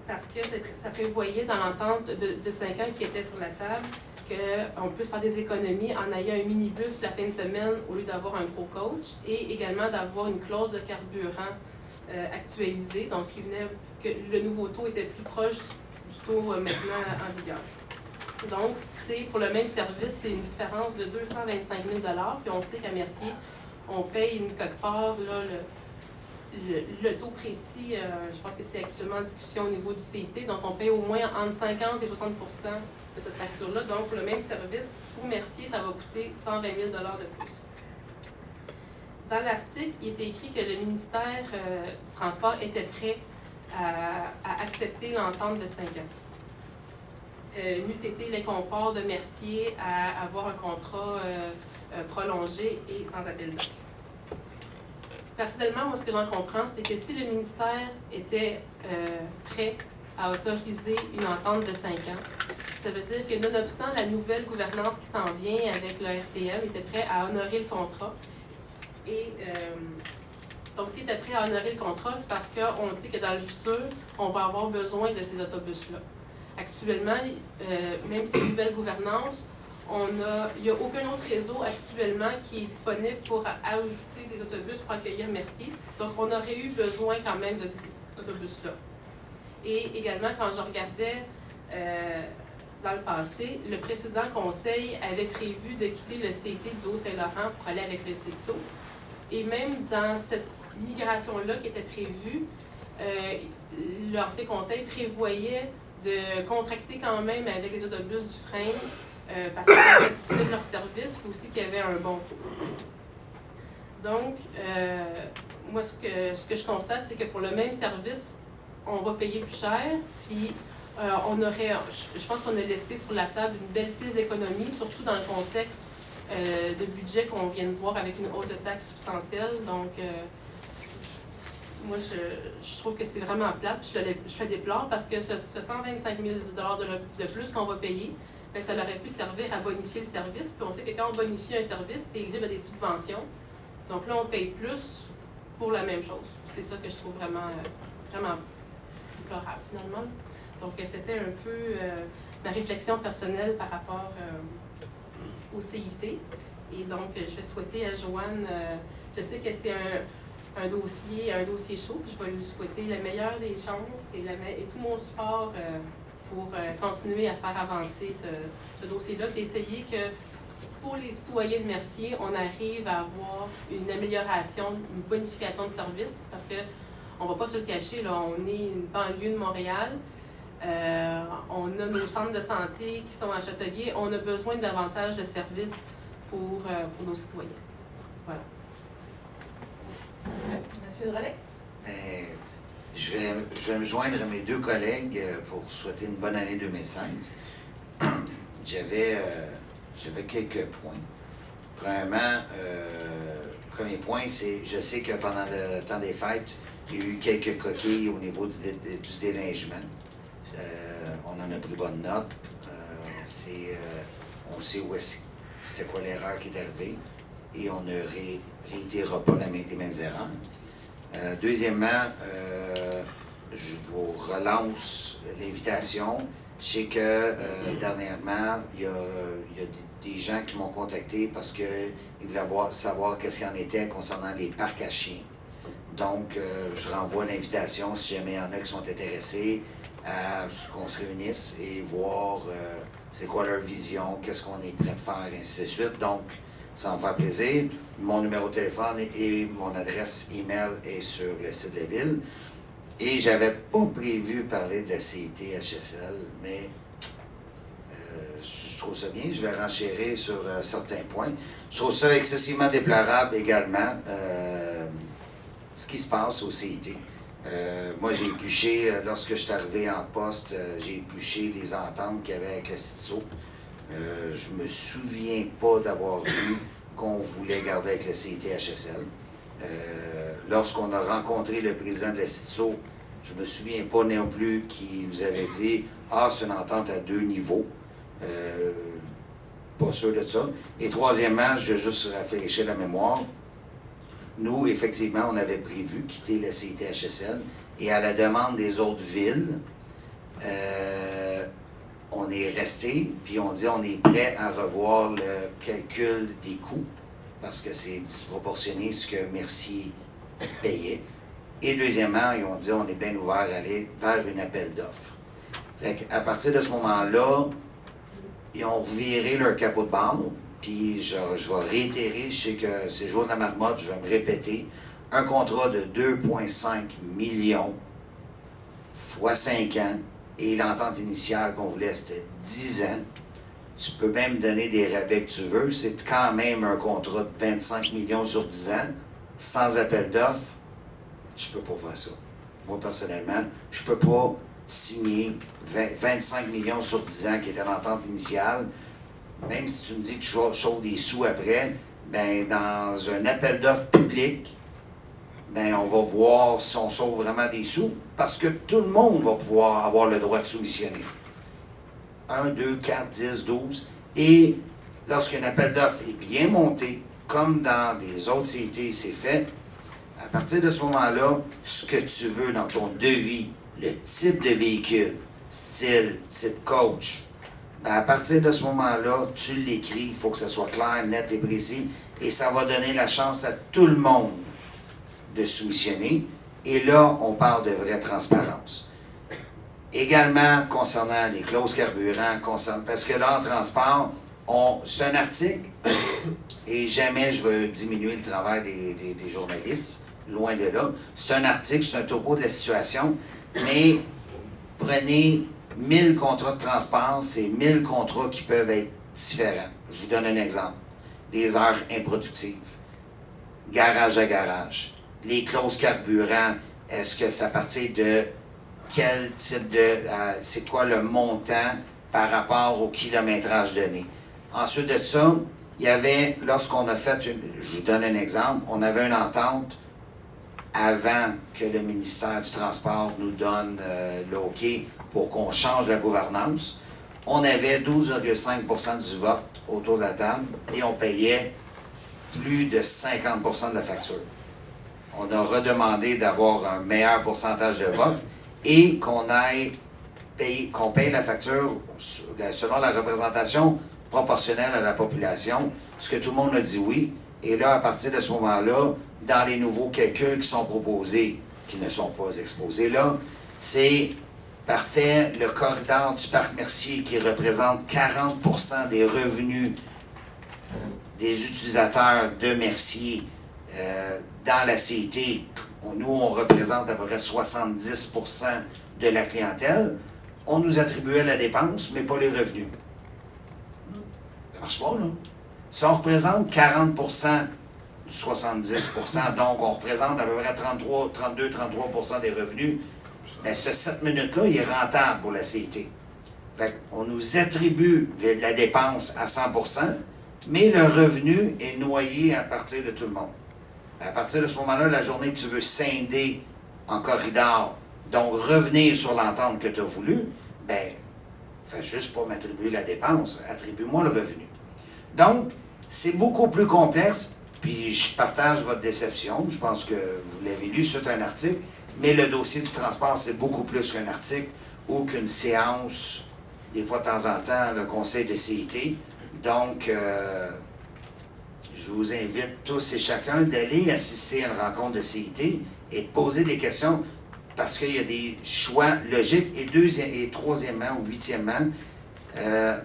parce que ça prévoyait dans l'entente de 5 ans qui était sur la table qu'on puisse faire des économies en ayant un minibus la fin de semaine au lieu d'avoir un gros coach et également d'avoir une clause de carburant actualisée, donc qui venait que le nouveau taux était plus proche du taux maintenant en vigueur. Donc, c'est pour le même service, c'est une différence de 225 000 $. Puis on sait qu'à Mercier, on paye une cote-part, là, le taux précis, je pense que c'est actuellement en discussion au niveau du CIT, donc on paye au moins entre 50 et 60 % de cette facture-là. Donc, pour le même service, pour Mercier, ça va coûter 120 000 $ de plus. Dans l'article, il était écrit que le ministère du Transport était prêt à accepter l'entente de 5 ans. N'eût été l'inconfort de Mercier à avoir un contrat prolongé et sans appel d'offres. Personnellement, moi, ce que j'en comprends, c'est que si le ministère était prêt à autoriser une entente de 5 ans, ça veut dire que, nonobstant la nouvelle gouvernance qui s'en vient avec le RTM, était prêt à honorer le contrat. Et donc, s'il était prêt à honorer le contrat, c'est parce qu'on sait que dans le futur, on va avoir besoin de ces autobus-là. Actuellement, même si une nouvelle gouvernance, il n'y a aucun autre réseau actuellement qui est disponible pour ajouter des autobus pour accueillir Mercier. Donc, on aurait eu besoin quand même de ces autobus-là. Et également, quand je regardais dans le passé, le précédent conseil avait prévu de quitter le CIT du Haut-Saint-Laurent pour aller avec le CITSO. Et même dans cette migration-là qui était prévue, l'ancien conseil prévoyait de contracter quand même avec les autobus du frein parce qu'ils étaient satisfaits de leur service et aussi qu'il y avait un bon taux. Donc, moi, ce que je constate, c'est que pour le même service, on va payer plus cher, puis je pense qu'on a laissé sur la table une belle piste d'économie, surtout dans le contexte de budget qu'on vient de voir avec une hausse de taxes substantielle. Donc, moi, je trouve que c'est vraiment plate, puis je le déplore parce que ce 125 000 de plus qu'on va payer, bien, ça aurait pu servir à bonifier le service. Puis on sait que quand on bonifie un service, c'est éligible à des subventions. Donc là, on paye plus pour la même chose. C'est ça que je trouve vraiment déplorable, finalement. Donc, c'était un peu ma réflexion personnelle par rapport au CIT. Et donc, je vais souhaiter à Joanne, je sais que c'est un dossier chaud, puis je vais lui souhaiter la meilleure des chances et tout mon support pour continuer à faire avancer ce dossier-là, puis essayer que pour les citoyens de Mercier, on arrive à avoir une amélioration, une bonification de service, parce que on ne va pas se le cacher, là, on est une banlieue de Montréal, on a nos centres de santé qui sont à Châtelier, on a besoin de davantage de services pour nos citoyens. Voilà. Monsieur Drolet? Je vais me joindre à mes deux collègues pour souhaiter une bonne année 2016. J'avais quelques points. Premièrement, premier point, c'est je sais que pendant le temps des fêtes, il y a eu quelques coquilles au niveau du déneigement. On en a pris bonne note. On sait où c'était quoi l'erreur qui est arrivée et on ne réitérera pas les mêmes erreurs. Deuxièmement, je vous relance l'invitation. Je sais que dernièrement, il y a des gens qui m'ont contacté parce qu'ils voulaient savoir qu'est-ce qu'il en était concernant les parcs à chiens. Donc, je renvoie l'invitation si jamais il y en a qui sont intéressés à ce qu'on se réunisse et voir c'est quoi leur vision, qu'est-ce qu'on est prêt de faire, et ainsi de suite. Donc, ça me fait plaisir. Mon numéro de téléphone et mon adresse email est sur le site de la ville. Et j'avais pas prévu parler de la CIT-HSL, mais je trouve ça bien. Je vais renchérir sur certains points. Je trouve ça excessivement déplorable également, ce qui se passe au CIT. Moi, j'ai épluché, lorsque je suis arrivé en poste, j'ai épluché les ententes qu'il y avait avec la CITSO. Je me souviens pas d'avoir vu qu'on voulait garder avec le CIT-HSL. Lorsqu'on a rencontré le président de la CITSO, je me souviens pas non plus qu'il nous avait dit « Ah, c'est une entente à 2 niveaux. » Pas sûr de ça. Et troisièmement, je vais juste rafraîchir la mémoire. Nous, effectivement, on avait prévu quitter la CIT-HSL et à la demande des autres villes, on est resté, puis on dit on est prêt à revoir le calcul des coûts parce que c'est disproportionné ce que Mercier payait. Et deuxièmement, ils ont dit on est bien ouvert à aller vers un appel d'offres. Fait qu'à partir de ce moment-là, ils ont reviré leur capot de barre. Puis je vais réitérer, je sais que c'est le jour de la marmotte, je vais me répéter, un contrat de 2,5 millions fois 5 ans, et l'entente initiale qu'on voulait, c'était 10 ans. Tu peux même donner des rabais que tu veux, c'est quand même un contrat de 25 millions sur 10 ans, sans appel d'offres. Je peux pas faire ça. Moi, personnellement, je peux pas signer 25 millions sur 10 ans, qui était l'entente initiale. Même si tu me dis que tu sauves des sous après, ben dans un appel d'offres public, ben on va voir si on sauve vraiment des sous, parce que tout le monde va pouvoir avoir le droit de soumissionner. 1, 2, 4, 10, 12. Et lorsqu'un appel d'offres est bien monté, comme dans des autres CIT, c'est fait, à partir de ce moment-là, ce que tu veux dans ton devis, le type de véhicule, style, type coach, à partir de ce moment-là, tu l'écris, il faut que ça soit clair, net et précis, et ça va donner la chance à tout le monde de soumissionner. Et là, on parle de vraie transparence. Également, concernant les clauses carburant, parce que là, en transport, c'est un article, et jamais je veux diminuer le travail des journalistes, loin de là. C'est un article, c'est un topo de la situation, mais prenez 1000 contrats de transport, c'est 1000 contrats qui peuvent être différents. Je vous donne un exemple. Des heures improductives. garage à garage. Les clauses carburant, est-ce que c'est à partir de quel type de... c'est quoi le montant par rapport au kilométrage donné? Ensuite de ça, il y avait, lorsqu'on a fait, je vous donne un exemple, on avait une entente avant que le ministère du Transport nous donne le OK pour qu'on change la gouvernance. On avait 12,5% du vote autour de la table et on payait plus de 50% de la facture. On a redemandé d'avoir un meilleur pourcentage de vote et qu'on paye la facture selon la représentation proportionnelle à la population, ce que tout le monde a dit oui. Et là, à partir de ce moment-là, dans les nouveaux calculs qui sont proposés, qui ne sont pas exposés là, c'est parfait, le corridor du parc Mercier qui représente 40% des revenus des utilisateurs de Mercier dans la CIT. Nous, on représente à peu près 70% de la clientèle. On nous attribuait la dépense, mais pas les revenus. Ça marche pas, là. Si on représente 40% du 70%, donc on représente à peu près 32-33% des revenus, bien, ce 7 minutes-là, il est rentable pour la CIT. Fait qu'on nous attribue la dépense à 100%, mais le revenu est noyé à partir de tout le monde. À partir de ce moment-là, la journée que tu veux scinder en corridor, donc revenir sur l'entente que tu as voulu, bien, fais juste pas m'attribuer la dépense, attribue-moi le revenu. Donc, c'est beaucoup plus complexe, puis je partage votre déception, je pense que vous l'avez lu, c'est un article, mais le dossier du transport, c'est beaucoup plus qu'un article ou qu'une séance, des fois de temps en temps, le conseil de CIT. Donc, je vous invite tous et chacun d'aller assister à une rencontre de CIT et de poser des questions parce qu'il y a des choix logiques. Et troisièmement ou huitièmement,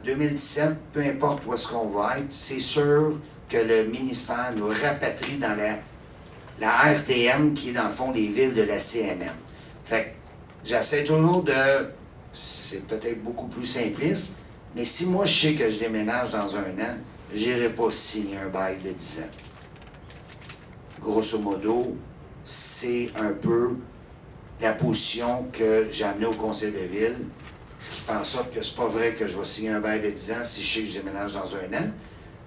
2017, peu importe où est-ce qu'on va être, c'est sûr que le ministère nous rapatrie dans la RTM qui est dans le fond des villes de la CMM. Fait que j'essaie toujours de... C'est peut-être beaucoup plus simpliste, mais si moi je sais que je déménage dans un an, j'irai pas signer un bail de 10 ans. Grosso modo, c'est un peu la position que j'ai amenée au conseil de ville, ce qui fait en sorte que c'est pas vrai que je vais signer un bail de 10 ans si je sais que je déménage dans un an.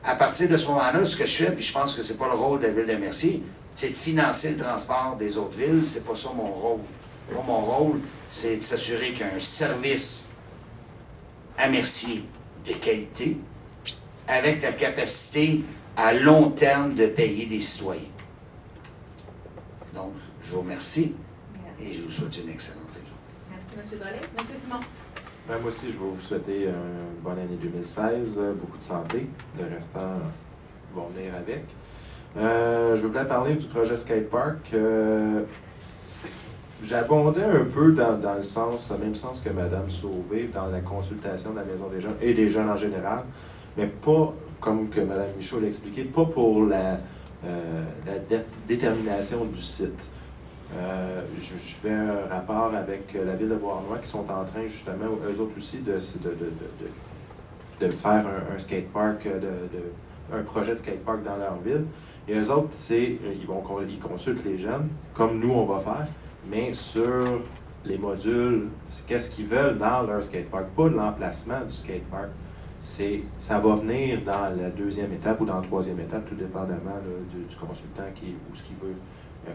À partir de ce moment-là, ce que je fais, puis je pense que c'est pas le rôle de la ville de Mercier, c'est de financer le transport des autres villes, c'est pas ça mon rôle. Moi, mon rôle, c'est de s'assurer qu'il y a un service à Mercier de qualité, avec la capacité à long terme de payer des citoyens. Donc, je vous remercie et je vous souhaite une excellente fin de journée. Merci, M. Drolet. M. Simon. Ben, moi aussi, je vais vous souhaiter une bonne année 2016, beaucoup de santé. Le restant va venir avec. Je voulais parler du projet Skatepark. J'abondais un peu dans le même sens que Mme Sauvé, dans la consultation de la Maison des jeunes et des jeunes en général, mais pas, comme que Mme Michaud l'a expliqué, pas pour la détermination du site. Je fais un rapport avec la ville de Beauharnois qui sont en train justement, eux autres aussi, de faire un skatepark, un projet de skatepark dans leur ville. Et eux autres, ils consultent les jeunes, comme nous on va faire, mais sur les modules, qu'est-ce qu'ils veulent dans leur skatepark, pas l'emplacement du skatepark. Ça va venir dans la deuxième étape ou dans la troisième étape, tout dépendamment là, du consultant ou ce qu'il veut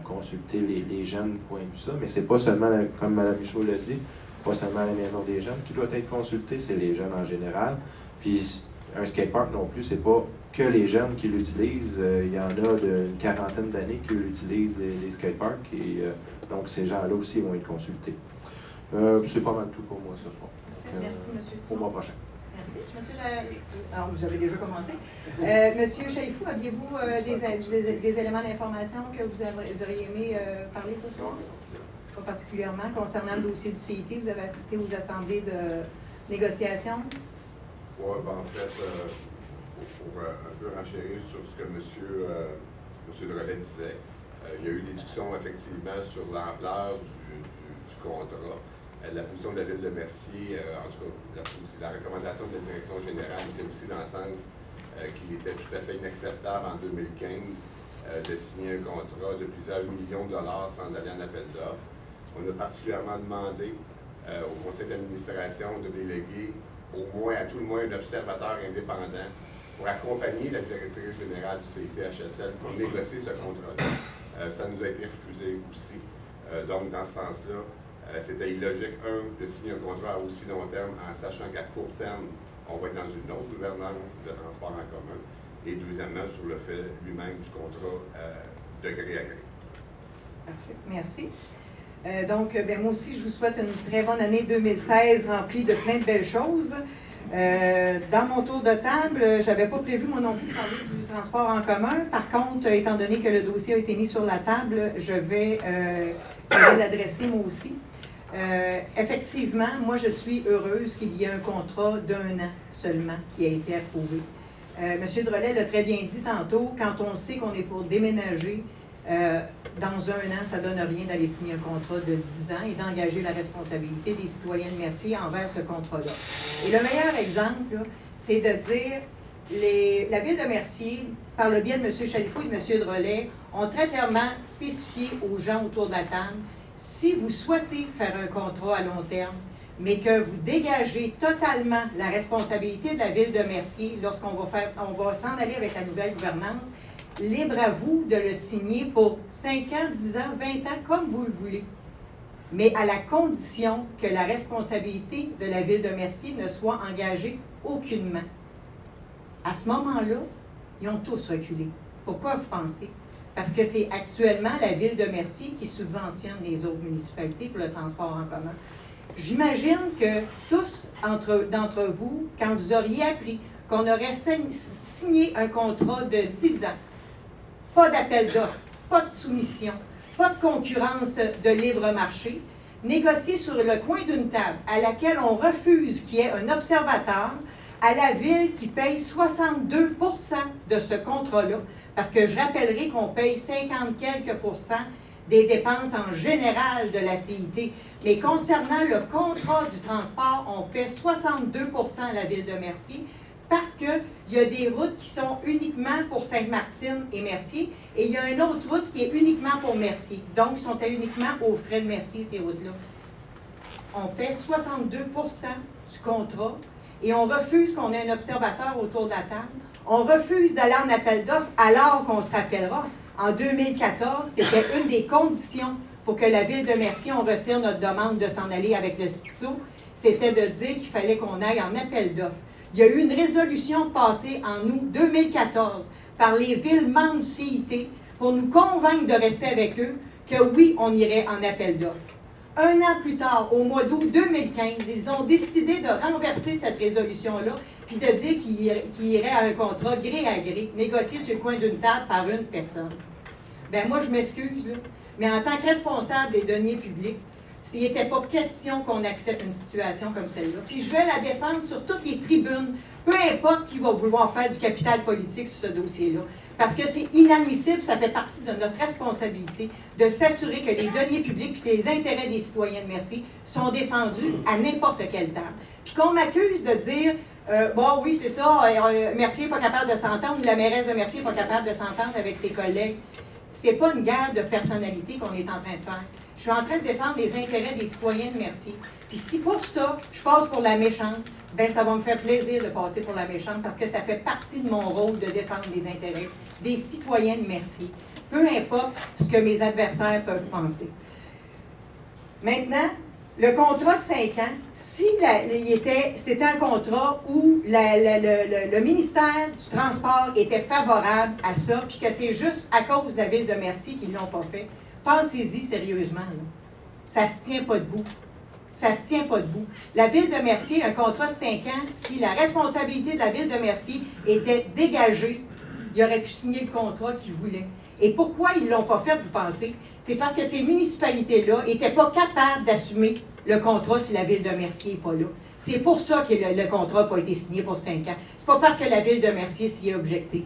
consulter les jeunes, point de vue ça. Mais c'est pas seulement, comme Mme Michaud l'a dit, pas seulement la Maison des jeunes qui doit être consultée, c'est les jeunes en général. Puis un skatepark non plus, c'est pas que les jeunes qui l'utilisent. Il y en a d'une quarantaine d'années qui utilisent les skateparks. Et donc ces gens-là aussi vont être consultés. C'est pas mal tout pour moi ce soir. Merci, M. Simon. Au mois prochain. Merci. Alors, vous avez déjà commencé. Monsieur Chaifou, aviez-vous des éléments d'information que vous auriez aimé parler ce soir? Pas particulièrement. Concernant le dossier du CIT, vous avez assisté aux assemblées de négociation? Oui, ben en fait, pour un peu renchérir sur ce que M. Drolet disait, il y a eu des discussions effectivement sur l'ampleur du contrat. La position de la ville de Mercier, en tout cas, la recommandation de la direction générale était aussi dans le sens qu'il était tout à fait inacceptable en 2015 de signer un contrat de plusieurs millions de dollars sans aller en appel d'offres. On a particulièrement demandé au conseil d'administration de déléguer à tout le moins un observateur indépendant pour accompagner la directrice générale du CIT-HSL pour négocier ce contrat-là. Ça nous a été refusé aussi. Donc, dans ce sens-là, c'était illogique, de signer un contrat à aussi long terme en sachant qu'à court terme, on va être dans une autre gouvernance de transport en commun. Et deuxièmement, sur le fait lui-même du contrat de gré à gré. Parfait. Merci. Donc, moi aussi, je vous souhaite une très bonne année 2016 remplie de plein de belles choses. Dans mon tour de table, je n'avais pas prévu, moi non plus, de parler du transport en commun. Par contre, étant donné que le dossier a été mis sur la table, je vais l'adresser moi aussi. Effectivement, moi, je suis heureuse qu'il y ait un contrat d'1 an seulement qui a été approuvé. M. Drolet l'a très bien dit tantôt, quand on sait qu'on est pour déménager, dans 1 an, ça ne donne rien d'aller signer un contrat de 10 ans et d'engager la responsabilité des citoyens de Mercier envers ce contrat-là. Et le meilleur exemple, c'est de dire, la Ville de Mercier, par le biais de M. Chalifou et de M. Drolet, ont très clairement spécifié aux gens autour de la table, si vous souhaitez faire un contrat à long terme, mais que vous dégagez totalement la responsabilité de la Ville de Mercier lorsqu'on va s'en aller avec la nouvelle gouvernance, libre à vous de le signer pour 5 ans, 10 ans, 20 ans, comme vous le voulez. Mais à la condition que la responsabilité de la Ville de Mercier ne soit engagée aucunement. À ce moment-là, ils ont tous reculé. Pourquoi vous pensez? Parce que c'est actuellement la Ville de Mercier qui subventionne les autres municipalités pour le transport en commun. J'imagine que tous d'entre vous, quand vous auriez appris qu'on aurait signé un contrat de 10 ans, pas d'appel d'offres, pas de soumission, pas de concurrence de libre marché, négocié sur le coin d'une table à laquelle on refuse qu'il y ait un observateur à la Ville qui paye 62 % de ce contrat-là, parce que je rappellerai qu'on paye 50 quelques % des dépenses en général de la CIT. Mais concernant le contrat du transport, on paie 62 % à la Ville de Mercier, parce qu'il y a des routes qui sont uniquement pour Sainte-Martine et Mercier, et il y a une autre route qui est uniquement pour Mercier. Donc, ils sont uniquement aux frais de Mercier, ces routes-là. On paie 62 % du contrat, et on refuse qu'on ait un observateur autour de la table. On refuse d'aller en appel d'offres, alors qu'on se rappellera, en 2014, c'était une des conditions pour que la Ville de Mercier, on retire notre demande de s'en aller avec le CITSO, c'était de dire qu'il fallait qu'on aille en appel d'offres. Il y a eu une résolution passée en août 2014 par les villes membres du CIT pour nous convaincre de rester avec eux, que oui, on irait en appel d'offres. 1 an plus tard, au mois d'août 2015, ils ont décidé de renverser cette résolution-là puis de dire qu'ils iraient à un contrat gré à gré, négocié sur le coin d'une table par une personne. Bien, moi, je m'excuse, là, mais en tant que responsable des deniers publics, s'il n'était pas question qu'on accepte une situation comme celle-là. Puis je vais la défendre sur toutes les tribunes, peu importe qui va vouloir faire du capital politique sur ce dossier-là. Parce que c'est inadmissible, ça fait partie de notre responsabilité de s'assurer que les deniers publics et les intérêts des citoyens de Mercier sont défendus à n'importe quelle table. Puis qu'on m'accuse de dire, bon oui, c'est ça, Mercier n'est pas capable de s'entendre, ou la mairesse de Mercier n'est pas capable de s'entendre avec ses collègues. C'est pas une guerre de personnalité qu'on est en train de faire. Je suis en train de défendre les intérêts des citoyens de Mercier. Puis si pour ça, je passe pour la méchante, bien ça va me faire plaisir de passer pour la méchante parce que ça fait partie de mon rôle de défendre les intérêts des citoyens de Mercier. Peu importe ce que mes adversaires peuvent penser. Maintenant, le contrat de 5 ans, si c'était un contrat où le ministère du Transport était favorable à ça, puis que c'est juste à cause de la Ville de Mercier qu'ils ne l'ont pas fait, pensez-y sérieusement. Là. Ça ne se tient pas debout. Ça ne se tient pas debout. La Ville de Mercier, un contrat de 5 ans, si la responsabilité de la Ville de Mercier était dégagée, il aurait pu signer le contrat qu'il voulait. Et pourquoi ils ne l'ont pas fait, vous pensez? C'est parce que ces municipalités-là n'étaient pas capables d'assumer le contrat si la Ville de Mercier n'est pas là. C'est pour ça que le contrat n'a pas été signé pour 5 ans. C'est pas parce que la Ville de Mercier s'y est objectée.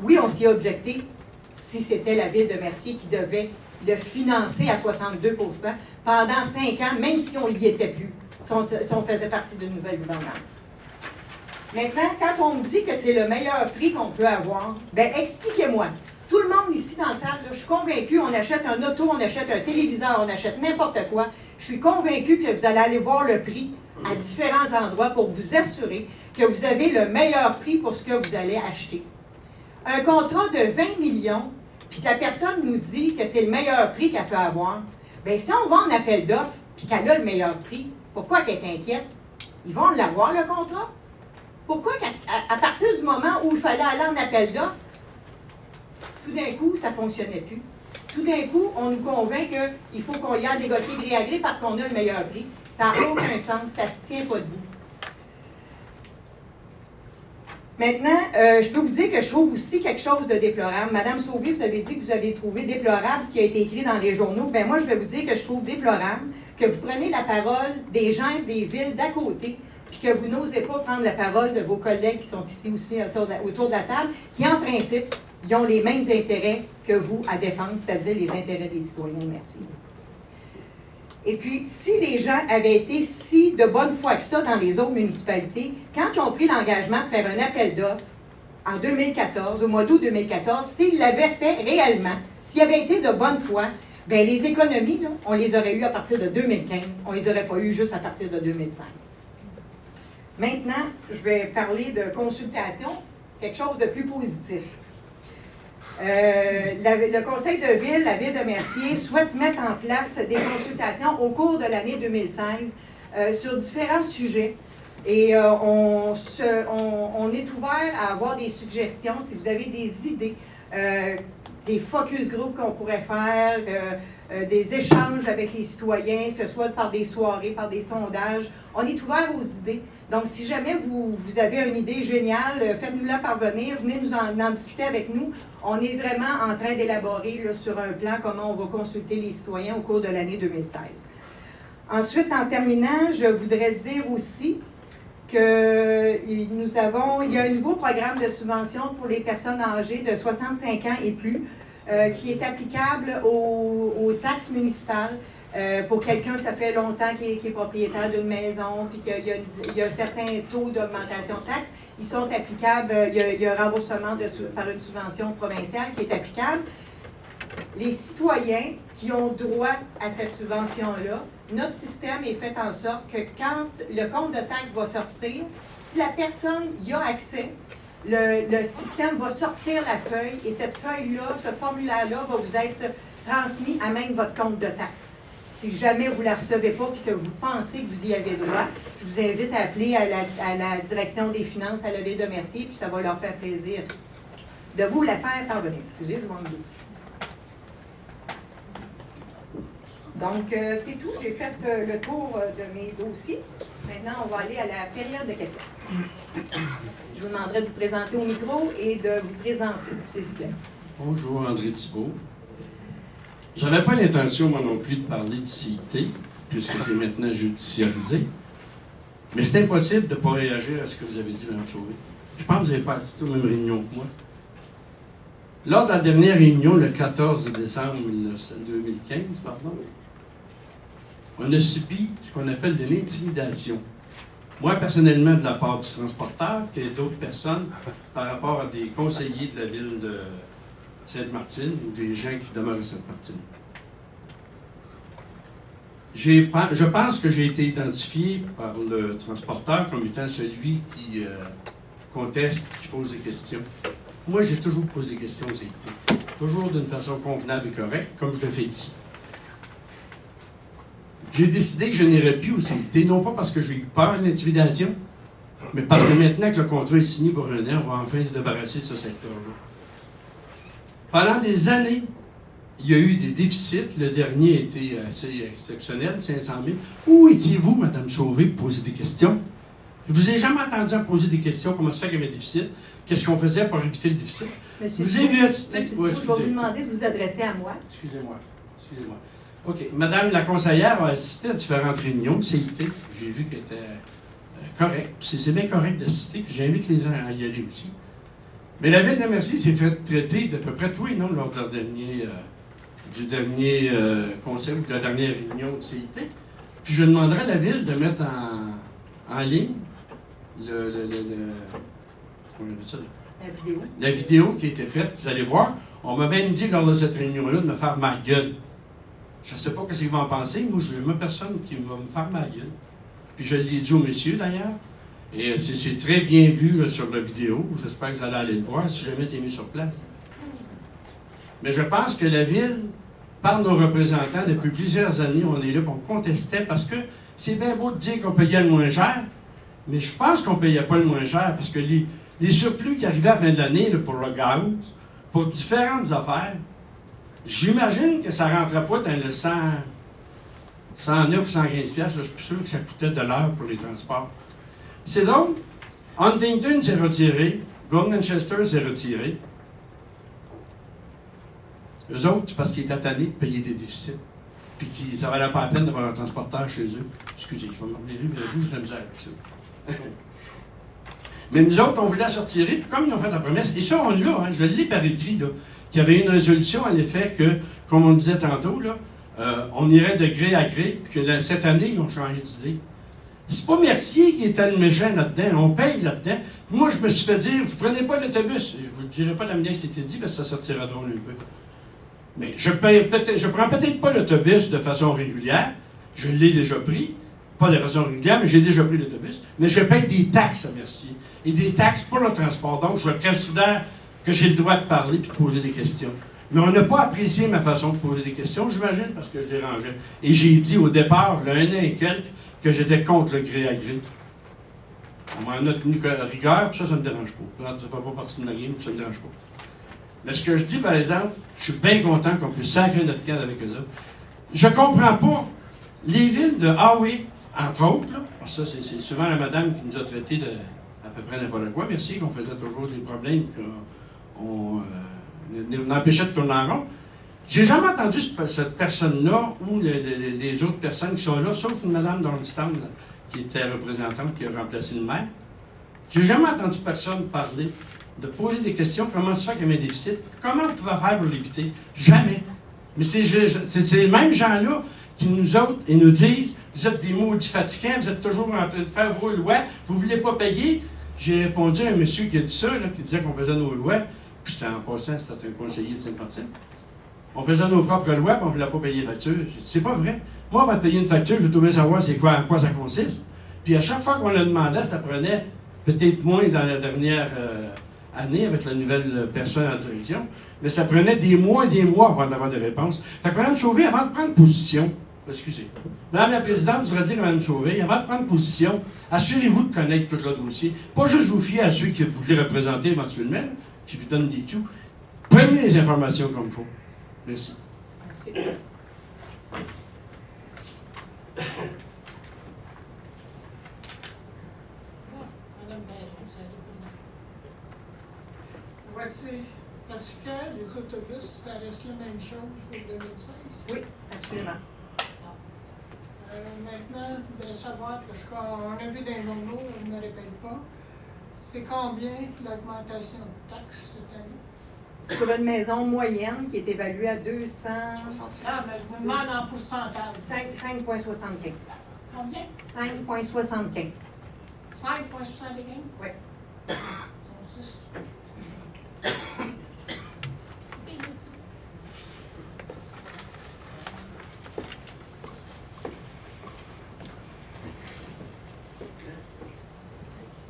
Oui, on s'y est objecté si c'était la Ville de Mercier qui devait le financer à 62 % pendant 5 ans, même si on n'y était plus, si on faisait partie d'une nouvelle gouvernance. Maintenant, quand on me dit que c'est le meilleur prix qu'on peut avoir, bien, expliquez-moi. Tout le monde ici dans la salle, là, je suis convaincue, on achète un auto, on achète un téléviseur, on achète n'importe quoi. Je suis convaincue que vous allez aller voir le prix à différents endroits pour vous assurer que vous avez le meilleur prix pour ce que vous allez acheter. Un contrat de 20 millions, puis que la personne nous dit que c'est le meilleur prix qu'elle peut avoir, bien, si on va en appel d'offres, puis qu'elle a le meilleur prix, pourquoi qu'elle est inquiète? Ils vont l'avoir, le contrat? Pourquoi à partir du moment où il fallait aller en appel d'offres, tout d'un coup, ça ne fonctionnait plus? Tout d'un coup, on nous convainc qu'il faut qu'on y aille négocier gré à gré parce qu'on a le meilleur prix. Ça n'a aucun sens, ça ne se tient pas debout. Maintenant, je peux vous dire que je trouve aussi quelque chose de déplorable. Madame Sauvé, vous avez dit que vous avez trouvé déplorable ce qui a été écrit dans les journaux. Bien, moi, je vais vous dire que je trouve déplorable que vous preniez la parole des gens des villes d'à côté, puis que vous n'osez pas prendre la parole de vos collègues qui sont ici aussi autour de la table, qui, en principe, ils ont les mêmes intérêts que vous à défendre, c'est-à-dire les intérêts des citoyens. Merci. Et puis, si les gens avaient été si de bonne foi que ça dans les autres municipalités, quand ils ont pris l'engagement de faire un appel d'offres en 2014, au mois d'août 2014, s'ils l'avaient fait réellement, s'ils avaient été de bonne foi, bien, les économies, là, on les aurait eues à partir de 2015. On ne les aurait pas eues juste à partir de 2016. Maintenant, je vais parler de consultation, quelque chose de plus positif. Le conseil de ville, la ville de Mercier, souhaite mettre en place des consultations au cours de l'année 2016 sur différents sujets. Et on est ouvert à avoir des suggestions, si vous avez des idées, des focus groups qu'on pourrait faire, des échanges avec les citoyens, que ce soit par des soirées, par des sondages. On est ouvert aux idées. Donc, si jamais vous avez une idée géniale, faites-nous-la parvenir, venez nous en discuter avec nous. On est vraiment en train d'élaborer sur un plan comment on va consulter les citoyens au cours de l'année 2016. Ensuite, en terminant, je voudrais dire aussi qu'il y a un nouveau programme de subvention pour les personnes âgées de 65 ans et plus qui est applicable aux taxes municipales. Pour quelqu'un que ça fait longtemps qu'il est propriétaire d'une maison, puis qu'il y a un certain taux d'augmentation de taxes, ils sont applicables, il y a un remboursement par une subvention provinciale qui est applicable. Les citoyens qui ont droit à cette subvention-là, notre système est fait en sorte que quand le compte de taxes va sortir, si la personne y a accès, le système va sortir la feuille et cette feuille-là, ce formulaire-là va vous être transmis à même votre compte de taxes. Si jamais vous ne la recevez pas et que vous pensez que vous y avez droit, je vous invite à appeler à la direction des finances à la ville de Mercier, puis ça va leur faire plaisir de vous la faire parvenir. Excusez, je manque d'eau. Donc, c'est tout. J'ai fait le tour de mes dossiers. Maintenant, on va aller à la période de questions. Je vous demanderai de vous présenter au micro et de vous présenter, s'il vous plaît. Bonjour, André Thibault. Je n'avais pas l'intention, moi non plus, de parler de CIT, puisque c'est maintenant judiciarisé. Mais c'est impossible de ne pas réagir à ce que vous avez dit, Mme Sauvé. Je pense que vous n'avez pas assisté aux mêmes réunions que moi. Lors de la dernière réunion, le 14 décembre 2015, on a subi ce qu'on appelle de l'intimidation. Moi, personnellement, de la part du transporteur, et d'autres personnes, par rapport à des conseillers de la ville de Sainte-Martine ou des gens qui demeurent à Sainte-Martine. Je pense que j'ai été identifié par le transporteur comme étant celui qui conteste, qui pose des questions. Moi, j'ai toujours posé des questions aux CIT. Toujours d'une façon convenable et correcte, comme je le fais ici. J'ai décidé que je n'irais plus au CIT, non pas parce que j'ai eu peur de l'intimidation, mais parce que maintenant que le contrat est signé pour un an, on va enfin se débarrasser de ce secteur-là. Pendant des années, il y a eu des déficits. Le dernier a été assez exceptionnel, 500 000. Où étiez-vous, Mme Sauvé, pour poser des questions? Je ne vous ai jamais entendu en poser des questions. Comment se fait qu'il y avait un déficit? Qu'est-ce qu'on faisait pour éviter le déficit? Monsieur vous avez assisté. Je vais vous demander de vous adresser à moi. Excusez-moi. OK. Madame la conseillère a assisté à différentes réunions de CIT. J'ai vu qu'elle était correcte. C'est bien correct d'assister, puis j'invite les gens à y aller aussi. Mais la ville de Mercier s'est fait traiter d'à peu près tout et non lors de du dernier conseil ou de la dernière réunion de CIT. Puis je demanderai à la ville de mettre en ligne La vidéo. La vidéo qui a été faite, vous allez voir, on m'a même dit lors de cette réunion-là de me faire ma gueule. Je ne sais pas ce qu'ils vont en penser. Moi, je n'ai personne qui va me faire ma gueule. Puis je l'ai dit au monsieur, d'ailleurs. Et c'est très bien vu là, sur la vidéo. J'espère que vous allez aller le voir si jamais c'est mis sur place. Mais je pense que la Ville, par nos représentants, depuis plusieurs années, on est là, on contestait parce que c'est bien beau de dire qu'on payait le moins cher, mais je pense qu'on ne payait pas le moins cher parce que les surplus qui arrivaient à la fin de l'année là, pour le gaz, pour différentes affaires, j'imagine que ça ne rentrait pas dans le 109 ou 115 piastres. Je suis plus sûr que ça coûtait de l'heure pour les transports. C'est donc, Huntington s'est retiré, Goldenchester s'est retiré. Eux autres, c'est parce qu'ils étaient tannés de payer des déficits. Puis que ça valait pas la peine d'avoir un transporteur chez eux. Excusez, il faut me revenir, mais vous, j'ai de la misère avec ça. Mais nous autres, on voulait se retirer, puis comme ils ont fait la promesse, et ça, on l'a, hein, je l'ai par écrit, là, qu'il y avait une résolution à l'effet que, comme on disait tantôt, là, on irait de gré à gré, puis que cette année, ils ont changé d'idée. C'est pas Mercier qui était le méchant là-dedans, on paye là-dedans. Moi, je me suis fait dire, vous prenez pas l'autobus. Je vous le dirai pas de la manière que c'était dit, parce que ça sortira drôle un peu. Mais je prends peut-être pas l'autobus de façon régulière, je l'ai déjà pris, pas de façon régulière, mais j'ai déjà pris l'autobus, mais je paye des taxes à Mercier, et des taxes pour le transport. Donc, je considère que j'ai le droit de parler et de poser des questions. Mais on n'a pas apprécié ma façon de poser des questions, j'imagine, parce que je dérangeais. Et j'ai dit au départ, il y a un an et quelques, que j'étais contre le gré à gré. On m'en a tenu rigueur, puis ça ne me dérange pas. Ça ne fait pas partie de ma game, puis ça ne me dérange pas. Mais ce que je dis, par exemple, je suis bien content qu'on puisse sacrer notre canne avec eux autres. Je ne comprends pas les villes de Howick, entre autres, là, parce que ça, c'est souvent la madame qui nous a traités de à peu près n'importe quoi. Merci qu'on faisait toujours des problèmes qu'on empêchait de tourner en rond. J'ai jamais entendu cette personne-là ou les autres personnes qui sont là, sauf une madame d'Ormstown qui était représentante, qui a remplacé le maire. J'ai jamais entendu personne parler, de poser des questions, comment se fait qu'il y a un déficit, comment on pouvait faire pour l'éviter. Jamais. Mais c'est les mêmes gens-là qui nous autres, et nous disent, vous êtes des maudits fatigants, vous êtes toujours en train de faire vos lois, vous ne voulez pas payer. J'ai répondu à un monsieur qui a dit ça, là, qui disait qu'on faisait nos lois, puis c'était en passant, c'était un conseiller de Saint-Martin. On faisait nos propres lois, puis on ne voulait pas payer les factures. J'ai dit, c'est pas vrai. Moi, on va payer une facture, je veux tout bien savoir en quoi ça consiste. Puis à chaque fois qu'on le demandait, ça prenait peut-être moins dans la dernière année avec la nouvelle personne en direction, mais ça prenait des mois avant d'avoir des réponses. Fait que Mme Sauvé, avant de prendre position, excusez, Mme la Présidente, je voudrais dire à Mme Sauvé, avant de prendre position, assurez-vous de connaître tout le dossier. Pas juste vous fier à ceux qui vous voulez représenter éventuellement, là, qui vous donnent des cues. Prenez les informations comme il faut. Merci. Merci. Voici, est-ce que les autobus, ça reste la même chose pour 2016? Oui, absolument. Maintenant, de savoir, parce qu'on a vu dans les journaux, on ne répète pas, c'est combien l'augmentation de taxes cette année? Sur une maison moyenne qui est évaluée à 200... Ah, mais je vous demande en pourcentage. 5,75. Combien? 5,75. 5,75? Oui.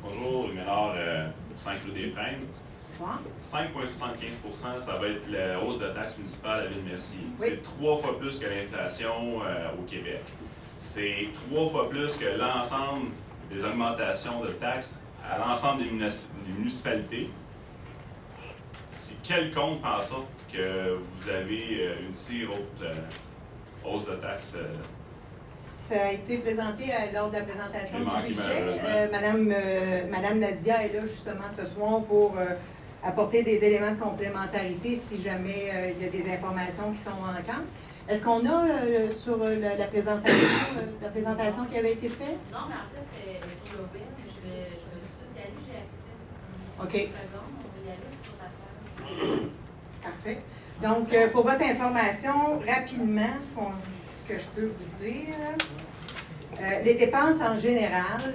Bonjour, Ménard, 5 rue des Freins. 5,75 $, ça va être la hausse de taxes municipales à la ville de Mercier. Oui. C'est 3 fois plus que l'inflation au Québec. C'est 3 fois plus que l'ensemble des augmentations de taxes à l'ensemble des municipalités. C'est quel compte fait en sorte que vous avez une si haute hausse de taxes? Ça a été présenté lors de la présentation C'est manqué, du budget. Madame Nadia est là justement ce soir pour apporter des éléments de complémentarité si jamais il y a des informations qui sont manquantes. Est-ce qu'on a sur la présentation qui avait été faite? Non, mais en fait, elle est sur le web. Je vais tout de suite y aller, j'ai accès. OK. Une seconde, on va y aller sur la page. Parfait. Donc, pour votre information, rapidement, ce que je peux vous dire, Les dépenses en général,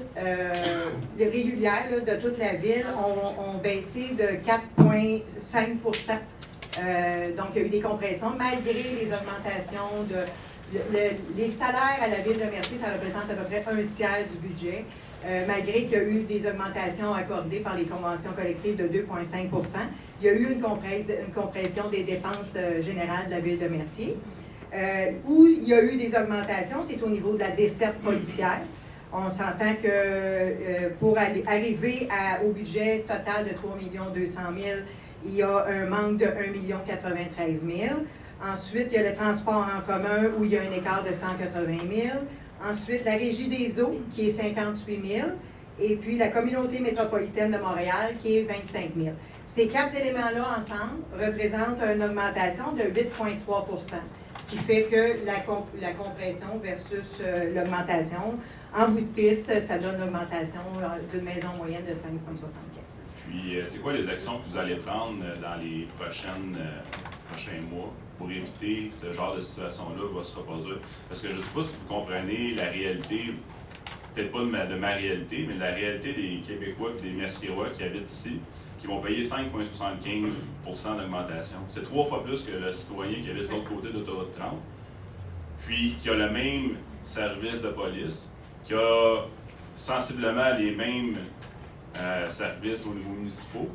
les régulières là, de toute la ville, ont baissé de 4,5 donc, il y a eu des compressions, malgré les augmentations les salaires à la ville de Mercier, ça représente à peu près un tiers du budget, malgré qu'il y a eu des augmentations accordées par les conventions collectives de 2,5 il y a eu une compression des dépenses générales de la ville de Mercier. Où il y a eu des augmentations, c'est au niveau de la desserte policière. On s'entend que pour arriver au budget total de 3 200 000, il y a un manque de 1 93 000. Ensuite, il y a le transport en commun où il y a un écart de 180 000. Ensuite, la régie des eaux qui est 58 000. Et puis la communauté métropolitaine de Montréal qui est 25 000. Ces 4 éléments-là ensemble représentent une augmentation de 8,3 ce qui fait que la compression versus l'augmentation, en bout de piste, ça donne une augmentation d'une maison moyenne de 5,75. Puis, c'est quoi les actions que vous allez prendre dans les prochains mois pour éviter ce genre de situation-là va se reproduire? Parce que je ne sais pas si vous comprenez la réalité, peut-être pas de ma réalité, mais de la réalité des Québécois et des Merciérois qui habitent ici, qui vont payer 5,75 d'augmentation. C'est 3 fois plus que le citoyen qui habite de l'autre côté de l'autoroute 30, puis qui a le même service de police, qui a sensiblement les mêmes services au niveau municipal.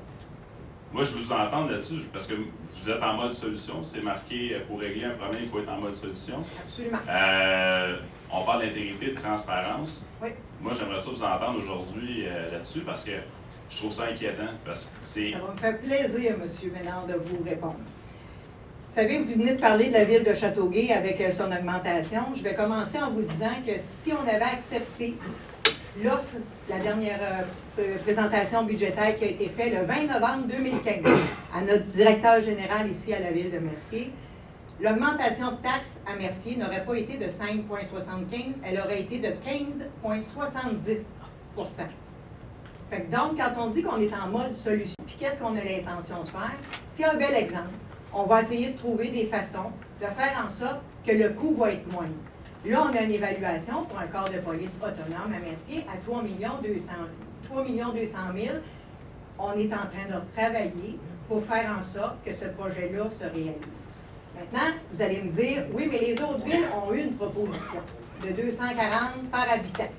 Moi, je vous entends là-dessus, parce que vous êtes en mode solution. C'est marqué, pour régler un problème, il faut être en mode solution. Absolument. On parle d'intégrité, de transparence. Oui. Moi, j'aimerais ça vous entendre aujourd'hui là-dessus, parce que je trouve ça inquiétant, parce que c'est... Ça va me faire plaisir, M. Ménard, de vous répondre. Vous savez, vous venez de parler de la ville de Châteauguay avec son augmentation. Je vais commencer en vous disant que si on avait accepté l'offre, la dernière présentation budgétaire qui a été faite le 20 novembre 2015 à notre directeur général ici à la ville de Mercier, l'augmentation de taxes à Mercier n'aurait pas été de 5,75, elle aurait été de 15,70 Donc, quand on dit qu'on est en mode solution, puis qu'est-ce qu'on a l'intention de faire, c'est un bel exemple. On va essayer de trouver des façons de faire en sorte que le coût va être moindre. Là, on a une évaluation pour un corps de police autonome à Mercier à 3 200 000. On est en train de travailler pour faire en sorte que ce projet-là se réalise. Maintenant, vous allez me dire, oui, mais les autres villes ont eu une proposition de 240 par habitant.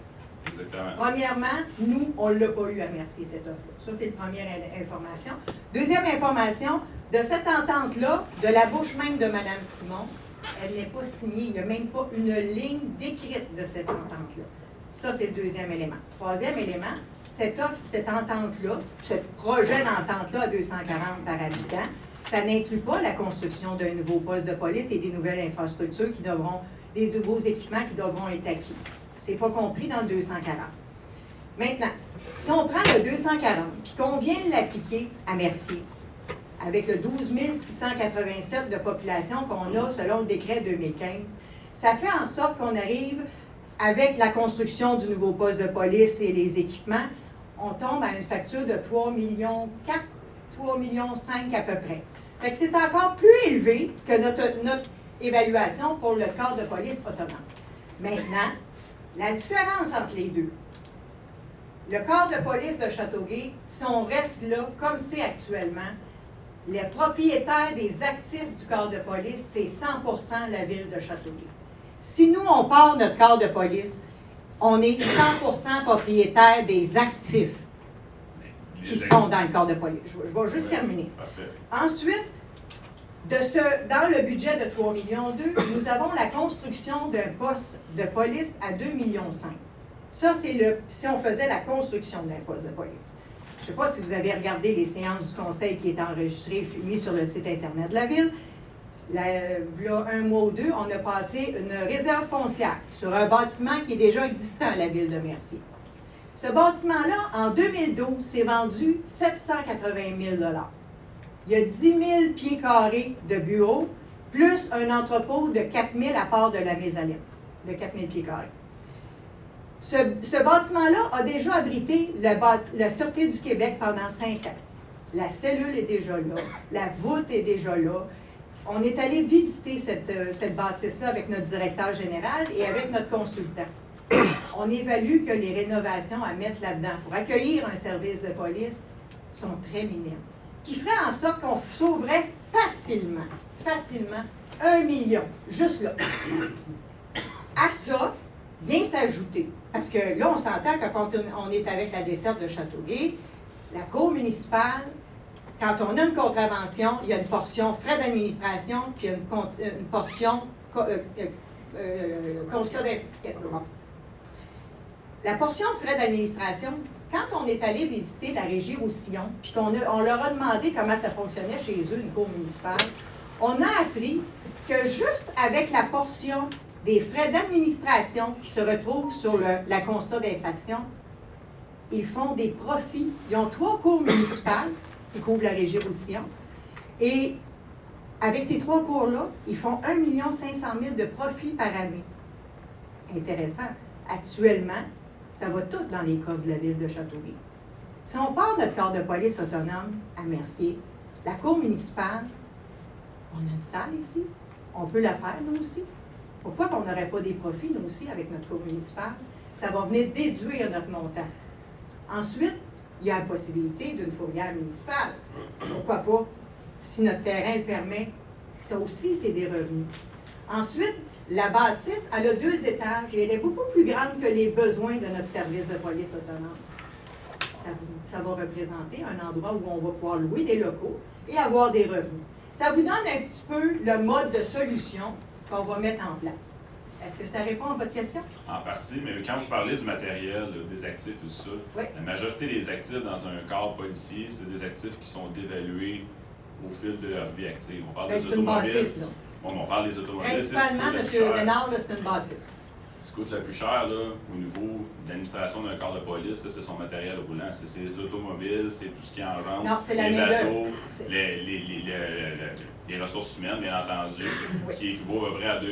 Exactement. Premièrement, nous, on ne l'a pas eu à Mercier, cette offre-là. Ça, c'est la première information. Deuxième information, de cette entente-là, de la bouche même de Mme Simon, elle n'est pas signée. Il n'y a même pas une ligne décrite de cette entente-là. Ça, c'est le deuxième élément. Troisième élément, cette offre, cette entente-là, ce projet d'entente-là à 240 par habitant, ça n'inclut pas la construction d'un nouveau poste de police et des nouvelles infrastructures des nouveaux équipements qui devront être acquis. C'est pas compris dans le 240. Maintenant, si on prend le 240 puis qu'on vient l'appliquer à Mercier, avec le 12 687 de population qu'on a selon le décret 2015, ça fait en sorte qu'on arrive, avec la construction du nouveau poste de police et les équipements, on tombe à une facture de 3,4 millions, 3,5 millions à peu près. Fait que c'est encore plus élevé que notre évaluation pour le corps de police autonome. Maintenant, la différence entre les deux, le corps de police de Châteauguay, si on reste là comme c'est actuellement, les propriétaires des actifs du corps de police, c'est 100% la ville de Châteauguay. Si nous, on part notre corps de police, on est 100% propriétaire des actifs qui sont dans le corps de police. Je vais juste terminer. Parfait. Ensuite, dans le budget de 3,2 millions, nous avons la construction d'un poste de police à 2,5 millions. Ça, c'est si on faisait la construction d'un poste de police. Je ne sais pas si vous avez regardé les séances du conseil qui étaient enregistrées, mis sur le site Internet de la ville. Il y a un mois ou deux, on a passé une réserve foncière sur un bâtiment qui est déjà existant à la ville de Mercier. Ce bâtiment-là, en 2012, s'est vendu 780 000 $. Il y a 10 000 pieds carrés de bureaux, plus un entrepôt de 4 000 à part de la mezzanine, de 4 000 pieds carrés. Ce bâtiment-là a déjà abrité la Sûreté du Québec pendant 5 ans. La cellule est déjà là, la voûte est déjà là. On est allé visiter cette bâtisse-là avec notre directeur général et avec notre consultant. on évalue que les rénovations à mettre là-dedans pour accueillir un service de police sont très minimes. Ce qui ferait en sorte qu'on sauverait facilement 1 million, juste là. À ça, vient s'ajouter, parce que là, on s'entend que quand on est avec la desserte de Châteauguay, la cour municipale, quand on a une contravention, il y a une portion frais d'administration, puis une portion constat d'étiquette. Bon. La portion frais d'administration, quand on est allé visiter la régie Roussillon, puis on leur a demandé comment ça fonctionnait chez eux, une cour municipale, on a appris que juste avec la portion des frais d'administration qui se retrouvent sur la constat d'infraction, ils font des profits. Ils ont 3 cours municipales qui couvrent la régie Roussillon. Et avec ces 3 cours-là, ils font 1 500 000 de profits par année. Intéressant. Actuellement, ça va tout dans les coffres de la ville de Châteauguay. Si on part notre corps de police autonome à Mercier, la cour municipale, on a une salle ici, on peut la faire nous aussi. Pourquoi qu'on n'aurait pas des profits nous aussi avec notre cour municipale? Ça va venir déduire notre montant. Ensuite, il y a la possibilité d'une fourrière municipale. Pourquoi pas? Si notre terrain le permet, ça aussi, c'est des revenus. Ensuite, la bâtisse, elle a 2 étages et elle est beaucoup plus grande que les besoins de notre service de police autonome. Ça va représenter un endroit où on va pouvoir louer des locaux et avoir des revenus. Ça vous donne un petit peu le mode de solution qu'on va mettre en place. Est-ce que ça répond à votre question? En partie, mais quand vous parlez du matériel, des actifs et tout ça, oui. La majorité des actifs dans un cadre policier, c'est des actifs qui sont dévalués au fil de leur vie active. On parle des automobiles. C'est une bâtisse, là. Bon, on parle des automobiles. Principalement, M. Ménard, c'est une bâtisse. Ce qui coûte le plus cher là, au niveau de l'administration d'un corps de police, c'est son matériel roulant. C'est ses automobiles, c'est tout ce qui engendre. Non, c'est la les bateaux, les les ressources humaines, bien entendu, oui. Qui équivaut à peu près à 2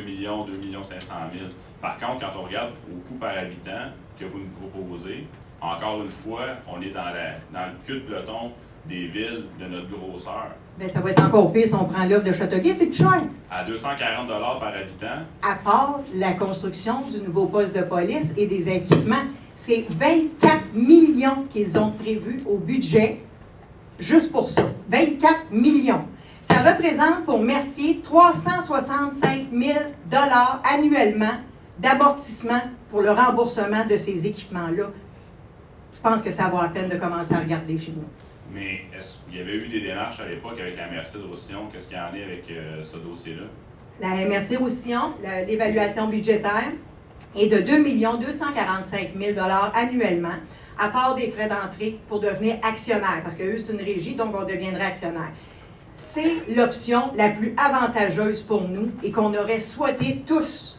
500 000. Par contre, quand on regarde au coût par habitant que vous nous proposez, encore une fois, on est dans le cul de peloton des villes de notre grosseur. Bien, ça va être encore pire si on prend l'offre de Châteauguay, c'est plus cher. À 240 $ par habitant. À part la construction du nouveau poste de police et des équipements, c'est 24 millions qu'ils ont prévus au budget, juste pour ça. 24 millions. Ça représente pour Mercier 365 000 $ annuellement d'amortissement pour le remboursement de ces équipements-là. Je pense que ça vaut la peine de commencer à regarder chez nous. Mais est-ce qu'il y avait eu des démarches à l'époque avec la MRC de Roussillon? Qu'est-ce qu'il y en est avec ce dossier-là? La MRC Roussillon, l'évaluation budgétaire est de 2 245 000 $ annuellement, à part des frais d'entrée pour devenir actionnaire, parce que eux, c'est une régie, donc on deviendrait actionnaire. C'est l'option la plus avantageuse pour nous et qu'on aurait souhaité tous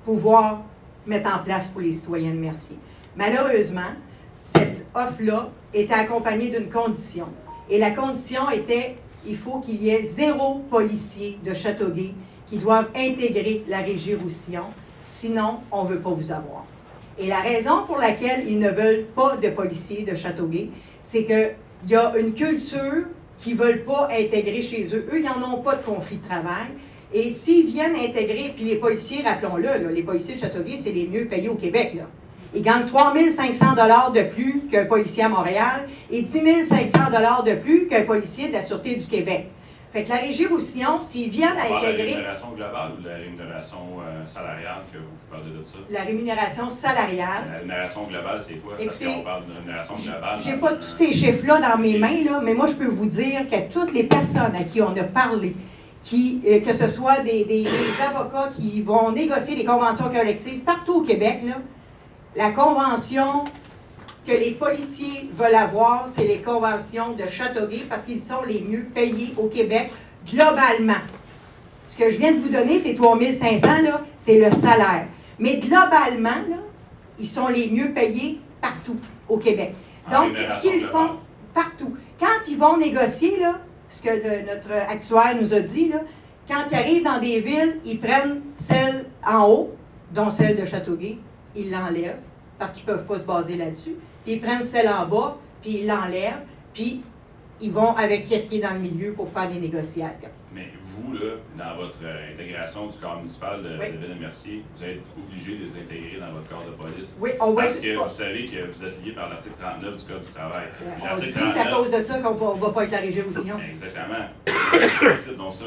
pouvoir mettre en place pour les citoyens de Mercier. Malheureusement, cette offre-là était accompagnée d'une condition. Et la condition était, il faut qu'il y ait 0 policiers de Châteauguay qui doivent intégrer la régie Roussillon, sinon on ne veut pas vous avoir. Et la raison pour laquelle ils ne veulent pas de policiers de Châteauguay, c'est qu'il y a une culture qui ne veulent pas intégrer chez eux. Eux, ils n'en ont pas de conflit de travail. Et s'ils viennent intégrer, puis les policiers, rappelons-le, là, les policiers de Châteauguay, c'est les mieux payés au Québec, là. Ils gagnent 3 500 $ de plus qu'un policier à Montréal et 10 500 $ de plus qu'un policier de la Sûreté du Québec. Fait que la régie Roussillon, s'ils viennent à intégrer... La rémunération globale ou la rémunération salariale que vous parlez de ça? La rémunération salariale. La rémunération globale, c'est quoi? Parce qu'on parle de rémunération globale. Je n'ai pas tous ces chiffres-là dans mes mains, là, mais moi, je peux vous dire que toutes les personnes à qui on a parlé, que ce soit des avocats qui vont négocier des conventions collectives partout au Québec, là, la convention que les policiers veulent avoir, c'est les conventions de Châteauguay parce qu'ils sont les mieux payés au Québec globalement. Ce que je viens de vous donner, ces 3 500, là, c'est le salaire. Mais globalement, là, ils sont les mieux payés partout au Québec. Donc, ce qu'ils font partout. Quand ils vont négocier, là, ce que notre actuaire nous a dit, là, quand ils arrivent dans des villes, ils prennent celle en haut, dont celle de Châteauguay, ils l'enlèvent, parce qu'ils ne peuvent pas se baser là-dessus. Puis ils prennent celle en bas, puis ils l'enlèvent, puis ils vont avec ce qui est dans le milieu pour faire des négociations. Mais vous, là, dans votre intégration du corps municipal de Ville-de-Mercier, vous êtes obligé de les intégrer dans votre corps de police. Oui, on va Parce que vous savez que vous êtes lié par l'article 39 du Code du travail. On sait, c'est à cause de ça qu'on ne va pas être la régie aussi. Exactement. Donc ça,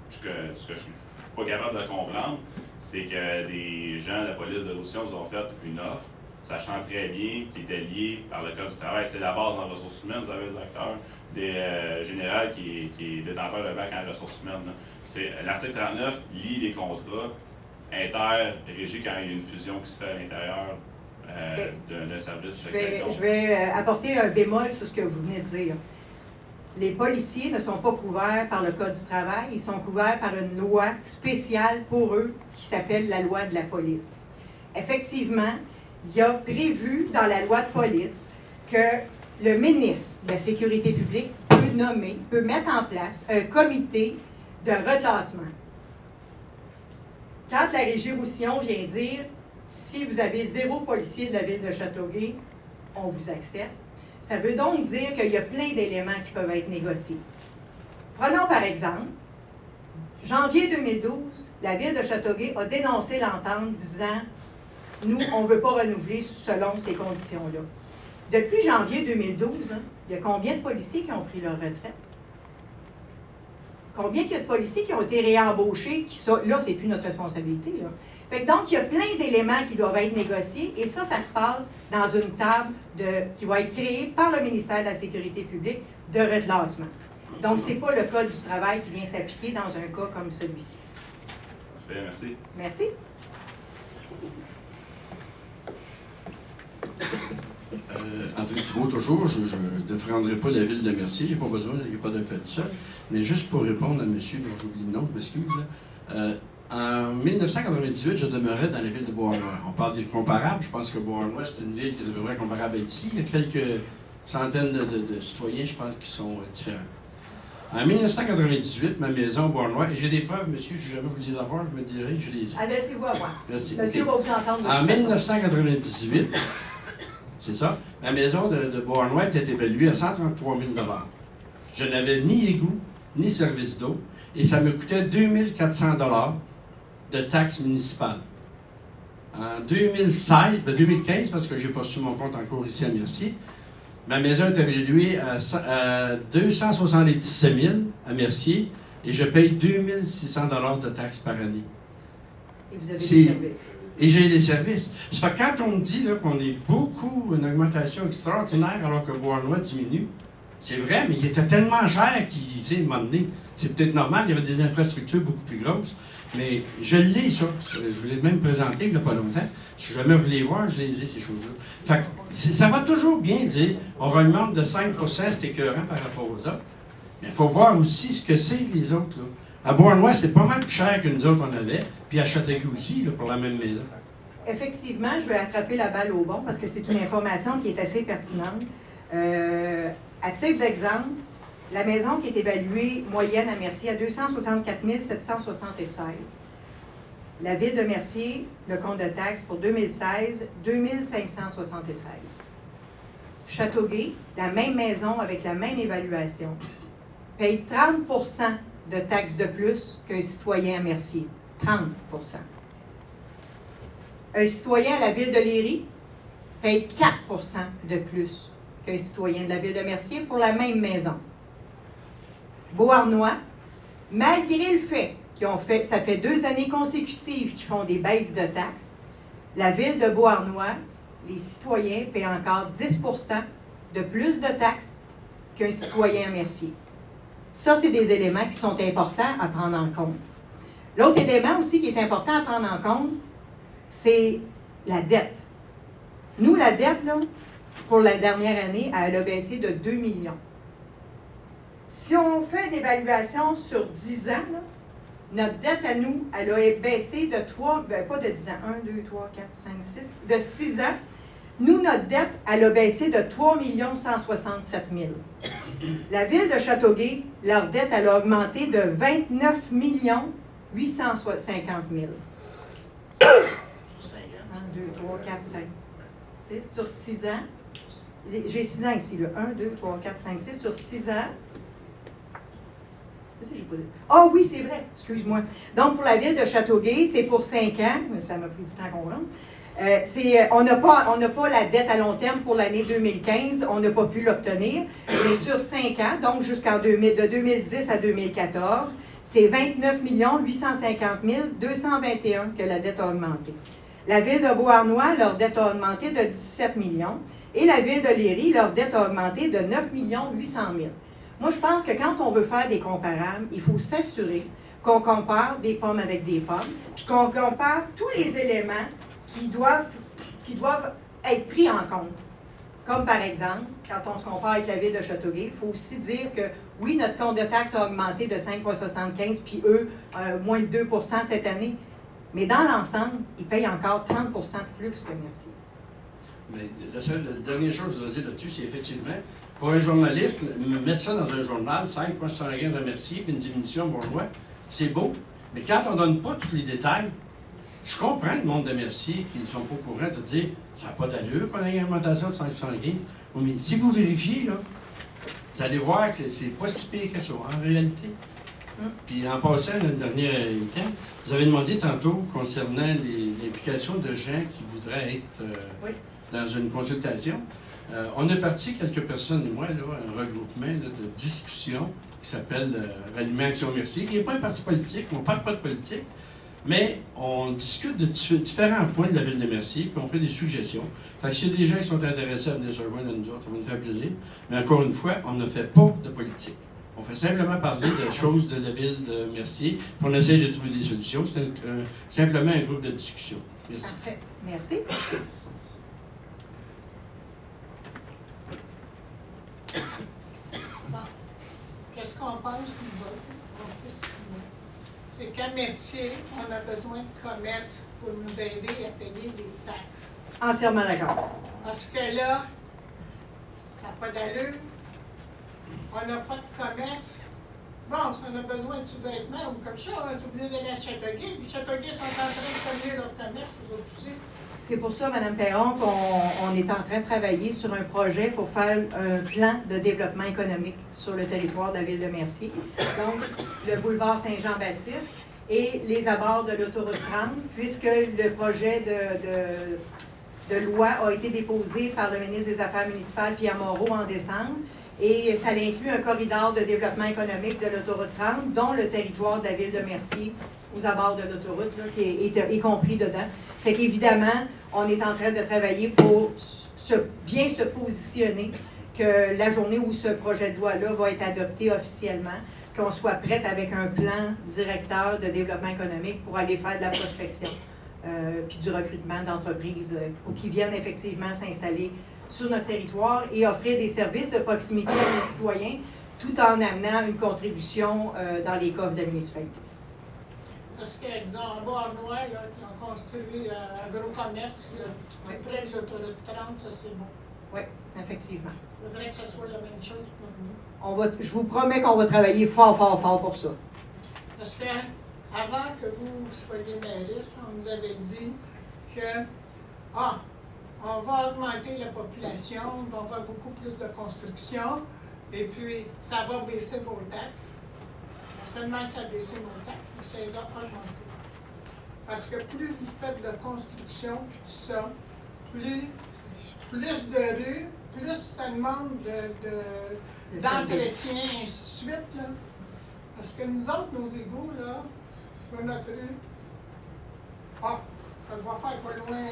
ce que je suis pas capable de comprendre, c'est que des gens de la police de Roussillon vous ont fait une offre, sachant très bien qu'ils étaient liés par le Code du travail. C'est la base en ressources humaines. Vous avez le directeur général qui est détenteur de bac en ressources humaines. L'article 39 lie les contrats inter-régis quand il y a une fusion qui se fait à l'intérieur d'un service. Je vais apporter un bémol sur ce que vous venez de dire. Les policiers ne sont pas couverts par le Code du travail, ils sont couverts par une loi spéciale pour eux qui s'appelle la loi de la police. Effectivement, il y a prévu dans la loi de police que le ministre de la Sécurité publique peut mettre en place un comité de reclassement. Quand la Régie Roussillon vient dire « si vous avez 0 policier de la ville de Châteauguay, on vous accepte », ça veut donc dire qu'il y a plein d'éléments qui peuvent être négociés. Prenons par exemple, janvier 2012, la ville de Châteauguay a dénoncé l'entente disant « nous, on ne veut pas renouveler selon ces conditions-là ». Depuis janvier 2012, il y a combien de policiers qui ont pris leur retraite? Combien il y a de policiers qui ont été réembauchés? Là, c'est plus notre responsabilité. Là. Fait que donc, il y a plein d'éléments qui doivent être négociés et ça se passe dans une table qui va être créée par le ministère de la Sécurité publique de reclassement. Donc, ce n'est pas le Code du travail qui vient s'appliquer dans un cas comme celui-ci. Parfait, merci. Merci. André Thibault, toujours, je ne défendrai pas la ville de Mercier, je n'ai pas besoin, je n'ai pas de fait de ça. Mais juste pour répondre à monsieur, dont j'oublie le nom, je m'excuse. En 1998, je demeurais dans la ville de Beauharnois. On parle des comparables, je pense que Beauharnois, c'est une ville qui est à peu près comparable à ici. Il y a quelques centaines de citoyens, je pense, qui sont différents. En 1998, ma maison à Beauharnois, et j'ai des preuves, monsieur, si jamais vous voulez les avoir, je me dirai, je les ai. Adressez-vous à moi. Merci. Monsieur va vous entendre. En 1998, c'est ça, ma maison de Beauharnois était évaluée à 133 000 $. Je n'avais ni égout, ni service d'eau, et ça me coûtait 2 400 $ de taxes municipales. En 2015, parce que j'ai pas su mon compte encore ici à Mercier, ma maison est évaluée à 277 000 à Mercier, et je paye 2 600 $ de taxes par année. Et vous avez des services. Et j'ai des services. Ça fait quand on me dit qu'on est beaucoup, une augmentation extraordinaire alors que Beauharnois diminue, c'est vrai, mais il était tellement cher qu'il s'est donné. C'est peut-être normal, il y avait des infrastructures beaucoup plus grosses, mais je l'ai, ça. Je vous l'ai même présenté il n'y a pas longtemps. Si jamais vous voulez voir, je les ai, ces choses-là. Fait que ça va toujours bien dire, on augmente de 5 %, c'est écœurant par rapport aux autres. Mais il faut voir aussi ce que c'est les autres, là. À Beauharnois, c'est pas mal plus cher que nous autres on avait, puis à Châteauguay aussi, là, pour la même maison. Effectivement, je vais attraper la balle au bon parce que c'est une information qui est assez pertinente. À titre d'exemple, la maison qui est évaluée moyenne à Mercier à 264 776. La ville de Mercier, le compte de taxes pour 2016, 2 573. Châteauguay, la même maison avec la même évaluation, paye 30 % de taxes de plus qu'un citoyen à Mercier. 30 %. Un citoyen à la ville de Léry paye 4 % de plus qu'un citoyen de la ville de Mercier pour la même maison. Beauharnois, malgré le fait qu'ils ont fait, ça fait 2 années consécutives qu'ils font des baisses de taxes, la ville de Beauharnois, les citoyens paient encore 10 % de plus de taxes qu'un citoyen à Mercier. Ça, c'est des éléments qui sont importants à prendre en compte. L'autre élément aussi qui est important à prendre en compte, c'est la dette. Nous, la dette, là, pour la dernière année, elle a baissé de 2 millions. Si on fait une évaluation sur 10 ans, là, notre dette à nous, elle a baissé de 3, pas de 10 ans, 1, 2, 3, 4, 5, 6, de 6 ans. Nous, notre dette, elle a baissé de 3 167 000. La ville de Châteauguay, leur dette, elle a augmenté de 29 850 000. Sur 5 ans. 1, 2, 3, 4, 5, 6. Sur 6 ans, J'ai 6 ans ici, là. 1, 2, 3, 4, 5, 6. Sur 6 ans. Ah oui, c'est vrai, excuse-moi. Donc, pour la ville de Châteauguay, c'est pour 5 ans. Ça m'a pris du temps à comprendre. On n'a pas la dette à long terme pour l'année 2015. On n'a pas pu l'obtenir. Mais sur 5 ans, donc de 2010 à 2014, c'est 29 850 221 que la dette a augmenté. La ville de Beauharnois, leur dette a augmenté de 17 millions. Et la ville de Léry, leur dette a augmenté de 9 800 000. Moi, je pense que quand on veut faire des comparables, il faut s'assurer qu'on compare des pommes avec des pommes, puis qu'on compare tous les éléments qui doivent être pris en compte. Comme par exemple, quand on se compare avec la ville de Châteauguay, il faut aussi dire que oui, notre compte de taxes a augmenté de 5,75, puis eux, moins de 2 % cette année. Mais dans l'ensemble, ils payent encore 30 % de plus que Mercier. Mais la dernière chose que je dois dire là-dessus, c'est effectivement, pour un journaliste, mettre ça dans un journal, 5,75 à Mercier, puis une diminution Bourgeois, c'est beau. Mais quand on ne donne pas tous les détails, je comprends le monde de Mercier qui ne sont pas au courant de dire ça n'a pas d'allure qu'on a une augmentation de 5,75. Mais si vous vérifiez, là, vous allez voir que c'est pas si pire que ça, en réalité. Puis en passant, le dernier week-end, vous avez demandé tantôt concernant l'implication de gens qui voudraient être dans une consultation. On a parti quelques personnes, moi, là, un regroupement là, de discussion qui s'appelle Ralliement Action Mercier, qui n'est pas un parti politique, on ne parle pas de politique, mais on discute de différents points de la ville de Mercier, puis on fait des suggestions. Fait que s'il y a des gens qui sont intéressés à venir se rejoindre à nous autres, ça va nous faire plaisir. Mais encore une fois, on ne fait pas de politique. On fait simplement parler de choses de la ville de Mercier, puis on essaie de trouver des solutions. C'est simplement un groupe de discussion. Merci. Parfait. Merci. Qu'est-ce qu'on pense, nous autres? C'est qu'à Mercier, on a besoin de commerce pour nous aider à payer des taxes. Entièrement d'accord. Parce que là, ça n'a pas d'allure. On n'a pas de commerce. Bon, si on a besoin de sous-vêtements ou comme ça, on est obligé d'aller à Châteauguay. Puis Châteauguay sont en train de communier leur commerce, eux autres aussi. C'est pour ça, Mme Perron, qu'on est en train de travailler sur un projet pour faire un plan de développement économique sur le territoire de la ville de Mercier. Donc, le boulevard Saint-Jean-Baptiste et les abords de l'autoroute 30, puisque le projet de loi a été déposé par le ministre des Affaires municipales, Pierre Moreau, en décembre. Et ça inclut un corridor de développement économique de l'autoroute 30, dont le territoire de la ville de Mercier, aux abords de l'autoroute, là, qui est compris dedans. Fait qu'évidemment, on est en train de travailler pour bien se positionner, que la journée où ce projet de loi-là va être adopté officiellement, qu'on soit prête avec un plan directeur de développement économique pour aller faire de la prospection, puis du recrutement d'entreprises pour qu'ils viennent effectivement s'installer sur notre territoire et offrir des services de proximité à nos citoyens, tout en amenant une contribution dans les coffres de la municipalité. Parce qu'en Beauharnois, là, qui ont construit un gros commerce là, près de l'autoroute 30, ça c'est bon. Oui, effectivement. Il faudrait que ce soit la même chose pour nous. Je vous promets qu'on va travailler fort, fort, fort pour ça. Parce que avant que vous soyez mairiste, on nous avait dit que on va augmenter la population, on va avoir beaucoup plus de construction, et puis ça va baisser vos taxes. Non seulement que ça baisse nos taxes, mais ça les a augmentées. Parce que plus vous faites de construction, tout ça, plus de rues, plus ça demande d'entretien, et ainsi de suite. Là. Parce que nous autres, nos égouts, là, sur notre rue, ça va faire pas loin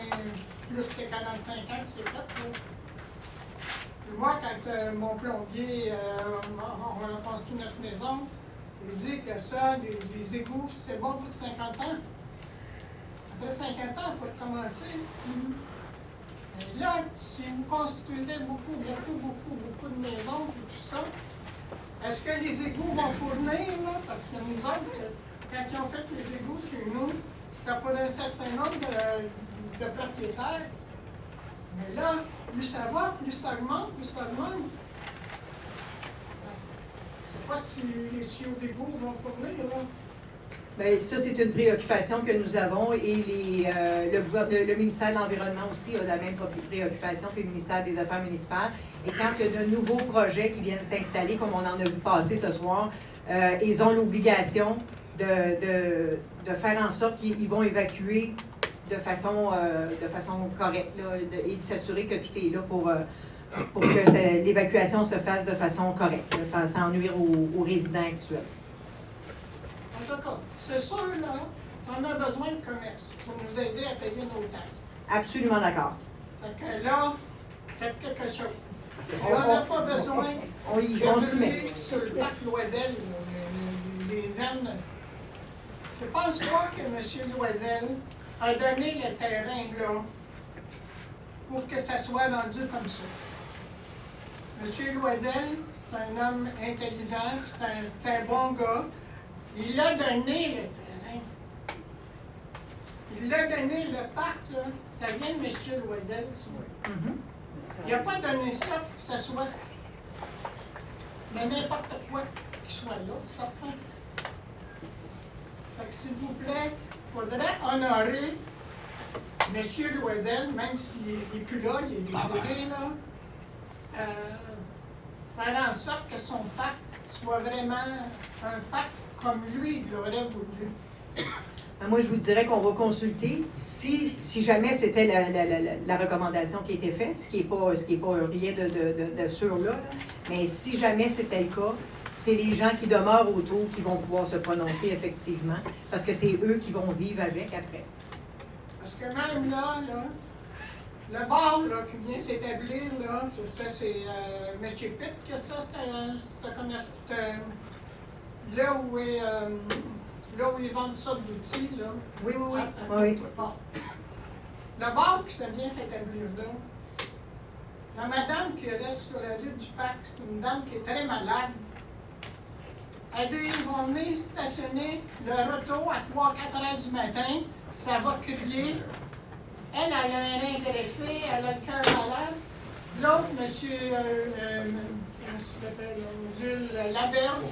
plus que 45 ans que c'est fait. Là. Et moi, quand mon plombier, on a construit notre maison, il dit que ça, les égouts, c'est bon pour 50 ans. Après 50 ans, il faut commencer. Et là, si vous construisez beaucoup de maisons et tout ça, est-ce que les égouts vont fournir, là? Parce que nous autres, quand ils ont fait les égouts chez nous, c'était pour un certain nombre de propriétaires. Mais là, plus ça va, plus ça augmente, plus ça augmente. Je ne sais pas si les tuyaux d'égout vont fournir, là. Bien, ça, c'est une préoccupation que nous avons et le ministère de l'Environnement aussi a la même préoccupation que le ministère des Affaires municipales. Et quand il y a de nouveaux projets qui viennent s'installer, comme on en a vu passer ce soir, ils ont l'obligation de faire en sorte qu'ils vont évacuer de façon correcte là, et de s'assurer que tout est là pour que l'évacuation se fasse de façon correcte, là, sans nuire aux résidents actuels. En tout cas, c'est sûr, là, on a besoin de commerce pour nous aider à payer nos taxes. Absolument d'accord. Fait que là, faites quelque chose. Et on n'a pas besoin on s'y met. de sur le parc Loisel, les veines. Je pense pas que M. Loisel a donné le terrain là pour que ça soit rendu comme ça. M. Loisel, c'est un homme intelligent, c'est un bon gars. Il a donné le terrain. Il a donné le parc, là. Ça vient de M. Loisel, ça. Il n'a pas donné ça pour que ça soit de n'importe quoi qui soit là, certain. Fait que s'il vous plaît, il faudrait honorer M. Loisel, même s'il n'est plus là, il est décédé, là. Faire en sorte que son pacte soit vraiment un pacte comme lui l'aurait voulu. Moi, je vous dirais qu'on va consulter si jamais c'était la recommandation qui a été faite, ce qui n'est pas rien de sûr là, mais si jamais c'était le cas, c'est les gens qui demeurent autour qui vont pouvoir se prononcer effectivement, parce que c'est eux qui vont vivre avec après. Parce que même là, le bar là, qui vient s'établir, là, c'est M. Pitt qui a ça, là où ils vendent ça d'outils, là. Oui. Le bar qui ça vient s'établir là, la madame qui reste sur la rue du Parc, c'est une dame qui est très malade. Elle dit ils vont venir stationner leur auto à 3-4 heures du matin, ça va crier. Elle a un rein greffé, elle a le cœur malade. L'autre, Jules Laberge,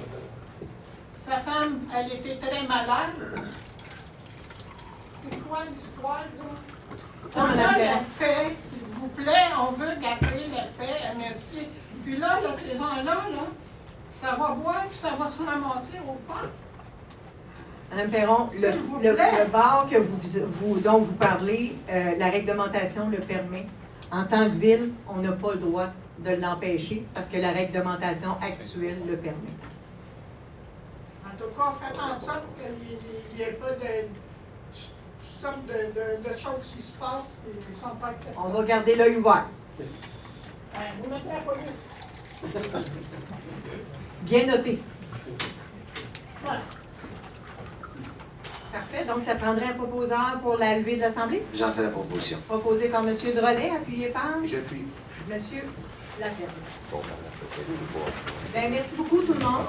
sa femme, elle était très malade. C'est quoi l'histoire, là? On a la paix, s'il vous plaît, on veut garder la paix, merci. Puis là, ces gens-là, ça va boire, puis ça va se ramasser au parc. Madame Perron, le bar dont vous parlez, la réglementation le permet. En tant que ville, on n'a pas le droit de l'empêcher parce que la réglementation actuelle le permet. En tout cas, faites en sorte qu'il n'y ait pas toutes sortes de choses qui se passent qui ne sont pas acceptables. On va garder l'œil ouvert. Vous mettez la police. Bien noté. Voilà. Parfait. Donc, ça prendrait un proposeur pour la levée de l'Assemblée? J'en fais la proposition. Proposé par M. Drolet, appuyé par J'appuie. M. Laferme. Bien, merci beaucoup, tout le monde.